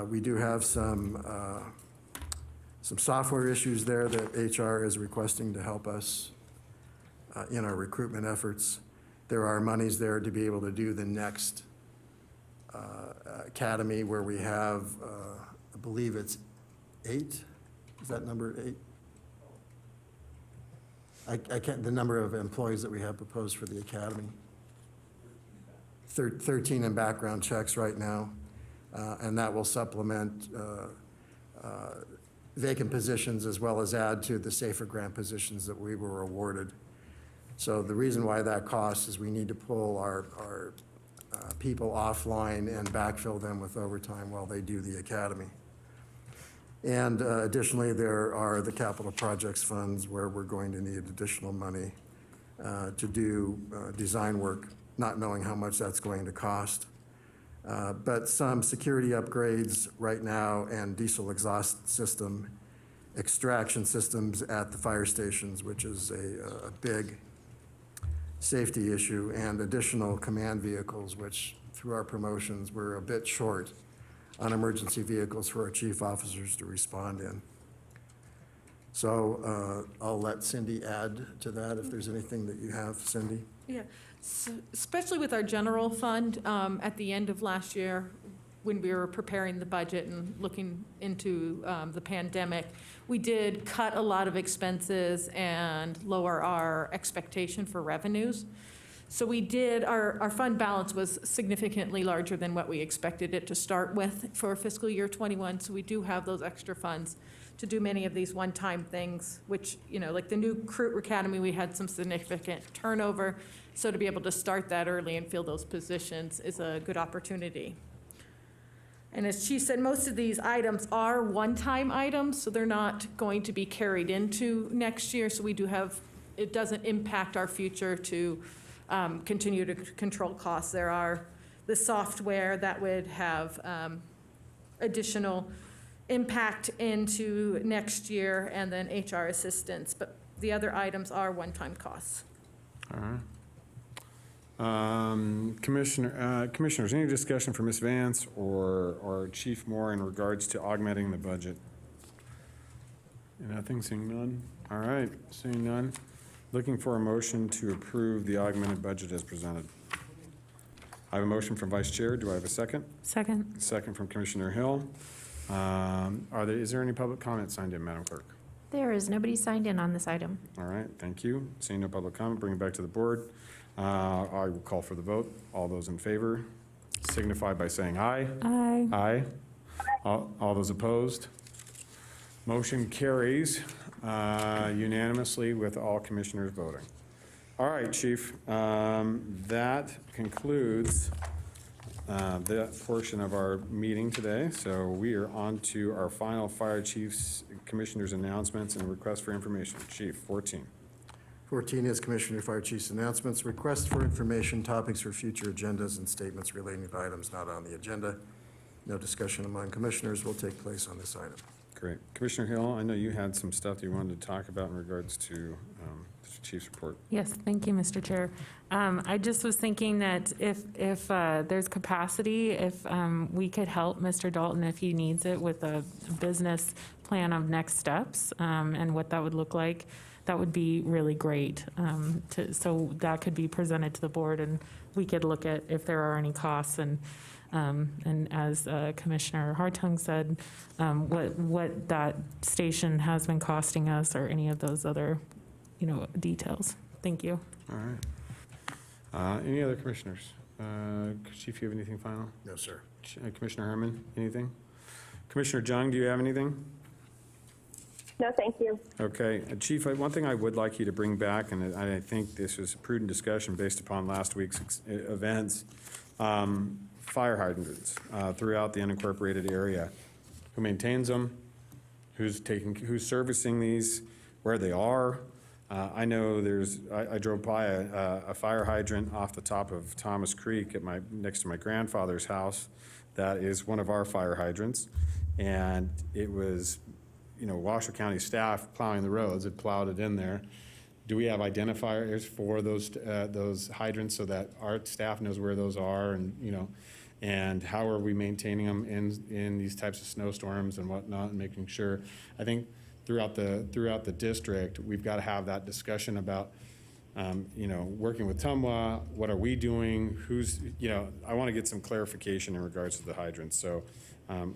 We do have some software issues there that HR is requesting to help us in our recruitment efforts. There are monies there to be able to do the next academy where we have, I believe it's 8. Is that number 8? I can't, the number of employees that we have proposed for the academy. 13 in background checks right now, and that will supplement vacant positions as well as add to the SAFER grant positions that we were awarded. So the reason why that costs is we need to pull our people offline and backfill them with overtime while they do the academy. And additionally, there are the capital projects funds where we're going to need additional money to do design work, not knowing how much that's going to cost. But some security upgrades right now and diesel exhaust system extraction systems at the fire stations, which is a big safety issue, and additional command vehicles, which through our promotions, we're a bit short on emergency vehicles for our chief officers to respond in. So I'll let Cindy add to that if there's anything that you have, Cindy. Yeah, so especially with our general fund, at the end of last year, when we were preparing the budget and looking into the pandemic, we did cut a lot of expenses and lower our expectation for revenues. So we did, our fund balance was significantly larger than what we expected it to start with for fiscal year 21. So we do have those extra funds to do many of these one-time things, which, you know, like the new Crew Academy, we had some significant turnover. So to be able to start that early and fill those positions is a good opportunity. And as Chief said, most of these items are one-time items, so they're not going to be carried into next year. So we do have, it doesn't impact our future to continue to control costs. There are the software that would have additional impact into next year, and then HR assistance, but the other items are one-time costs. All right. Commissioners, any discussion for Ms. Vance or Chief Moore in regards to augmenting the budget? Nothing, seeing none? All right, seeing none. Looking for a motion to approve the augmented budget as presented. I have a motion from Vice Chair. Do I have a second? Second. Second from Commissioner Hill. Is there any public comment signed in, Madam Clerk? There is nobody signed in on this item. All right, thank you. Seeing no public comment, bring it back to the board. I will call for the vote. All those in favor signify by saying aye. Aye. Aye. All those opposed? Motion carries unanimously with all commissioners voting. All right, Chief, that concludes that portion of our meeting today. So we are on to our final fire chiefs, commissioners' announcements and requests for information. Chief, 14. 14 is Commissioner Fire Chief's announcements, requests for information, topics for future agendas, and statements relating to items not on the agenda. No discussion among commissioners will take place on this item. Great. Commissioner Hill, I know you had some stuff you wanted to talk about in regards to the Chief's report. Yes, thank you, Mr. Chair. I just was thinking that if there's capacity, if we could help Mr. Dalton if he needs it with a business plan of next steps and what that would look like, that would be really great. So that could be presented to the board and we could look at if there are any costs and as Commissioner Hartung said, what that station has been costing us or any of those other, details. Thank you. All right. Any other commissioners? Chief, you have anything final? No, sir. Commissioner Herman, anything? Commissioner Jung, do you have anything? No, thank you. Okay, Chief, one thing I would like you to bring back, and I think this was a prudent discussion based upon last week's events, fire hydrants throughout the unincorporated area. Who maintains them? Who's servicing these? Where they are? I know I drove by a fire hydrant off the top of Thomas Creek next to my grandfather's house. That is one of our fire hydrants, and it was, Washoe County staff plowing the roads had plowed it in there. Do we have identifiers for those hydrants so that our staff knows where those are, and how are we maintaining them in these types of snowstorms and whatnot, and making sure? I think throughout the district, we've got to have that discussion about, working with TUMWA, what are we doing? I want to get some clarification in regards to the hydrants. So I'd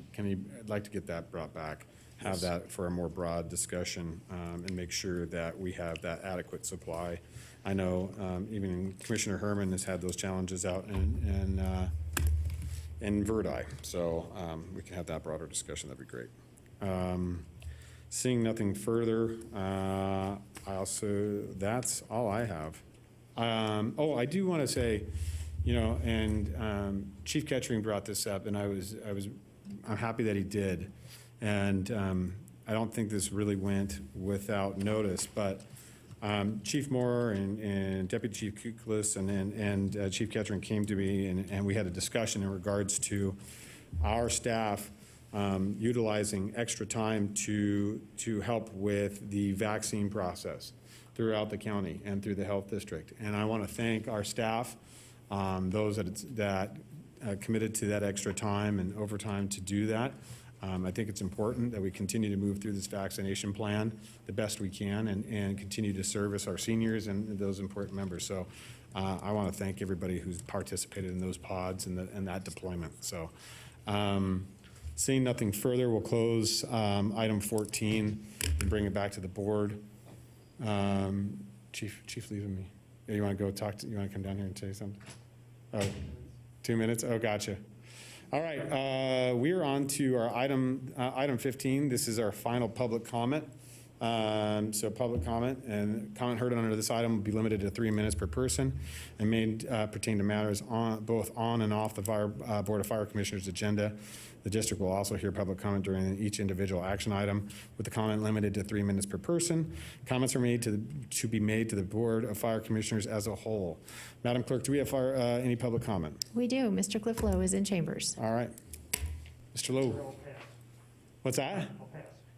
like to get that brought back, have that for a more broad discussion, and make sure that we have that adequate supply. I know even Commissioner Herman has had those challenges out in Verdi. So we can have that broader discussion. That'd be great. Seeing nothing further, that's all I have. I do want to say, and Chief Kettering brought this up, and I'm happy that he did. And I don't think this really went without notice, but Chief Moore and Deputy Chief Kuklis and Chief Kettering came to me, and we had a discussion in regards to our staff utilizing extra time to help with the vaccine process throughout the county and through the health district. And I want to thank our staff, those that committed to that extra time and overtime to do that. I think it's important that we continue to move through this vaccination plan the best we can and continue to service our seniors and those important members. So I want to thank everybody who's participated in those pods and that deployment. So seeing nothing further, we'll close item 14 and bring it back to the board. Chief, leave with me. Yeah, you want to go you want to come down here and say something? Oh, 2 minutes? Oh, gotcha. All right, we're on to our item 15. This is our final public comment. So public comment and comment heard under this item will be limited to 3 minutes per person and may pertain to matters both on and off the Board of Fire Commissioners agenda. The district will also hear public comment during each individual action item, with the comment limited to 3 minutes per person. Comments are made to be made to the Board of Fire Commissioners as a whole. Madam Clerk, do we have any public comment? We do. Mr. Cliff Lowe is in chambers. All right. Mr. Lowe. What's that?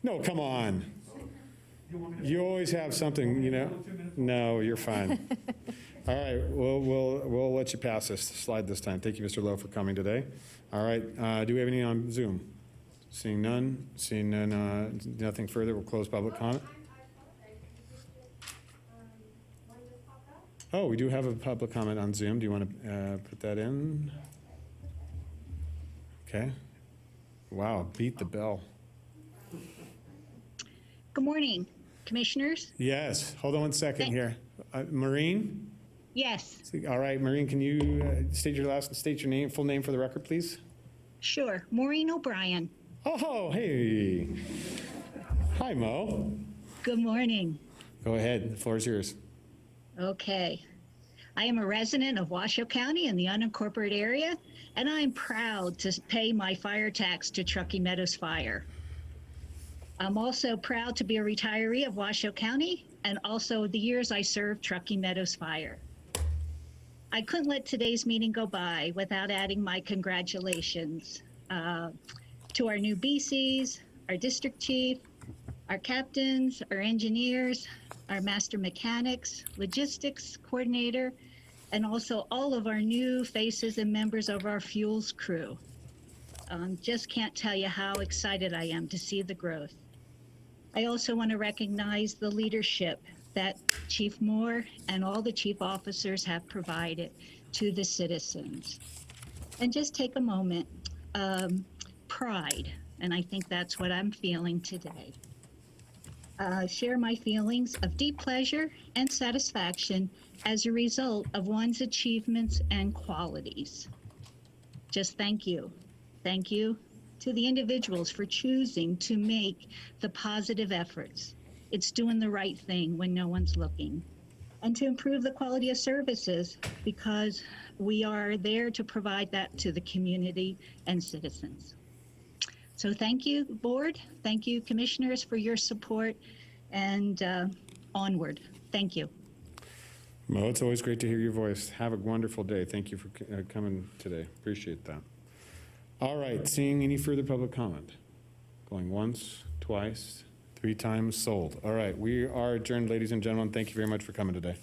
No, come on. You always have something, No, you're fine. All right, we'll let you pass this slide this time. Thank you, Mr. Lowe, for coming today. All right, do we have any on Zoom? Seeing none, nothing further, we'll close public comment. Oh, we do have a public comment on Zoom. Do you want to put that in? Okay. Wow, beat the bell. Good morning, Commissioners. Yes, hold on 1 second here. Maureen? Yes. All right, Maureen, can you state your name, full name for the record, please? Sure. Maureen O'Brien. Oh, hey. Hi, Mo. Good morning. Go ahead, the floor is yours. Okay. I am a resident of Washoe County in the unincorporated area, and I'm proud to pay my fire tax to Truckee Meadows Fire. I'm also proud to be a retiree of Washoe County and also the years I served Truckee Meadows Fire. I couldn't let today's meeting go by without adding my congratulations to our new BCs, our district chief, our captains, our engineers, our master mechanics, logistics coordinator, and also all of our new faces and members of our fuels crew. Just can't tell you how excited I am to see the growth. I also want to recognize the leadership that Chief Moore and all the chief officers have provided to the citizens. And just take a moment, pride, and I think that's what I'm feeling today. share my feelings of deep pleasure and satisfaction as a result of one's achievements and qualities. Just thank you. Thank you to the individuals for choosing to make the positive efforts. It's doing the right thing when no one's looking. And to improve the quality of services, because we are there to provide that to the community and citizens. So thank you, board. Thank you, commissioners, for your support, and onward. Thank you. Well, it's always great to hear your voice. Have a wonderful day. Thank you for coming today. Appreciate that. All right, seeing any further public comment? Going once, twice, 3 times, sold. All right, we are adjourned, ladies and gentlemen. Thank you very much for coming today.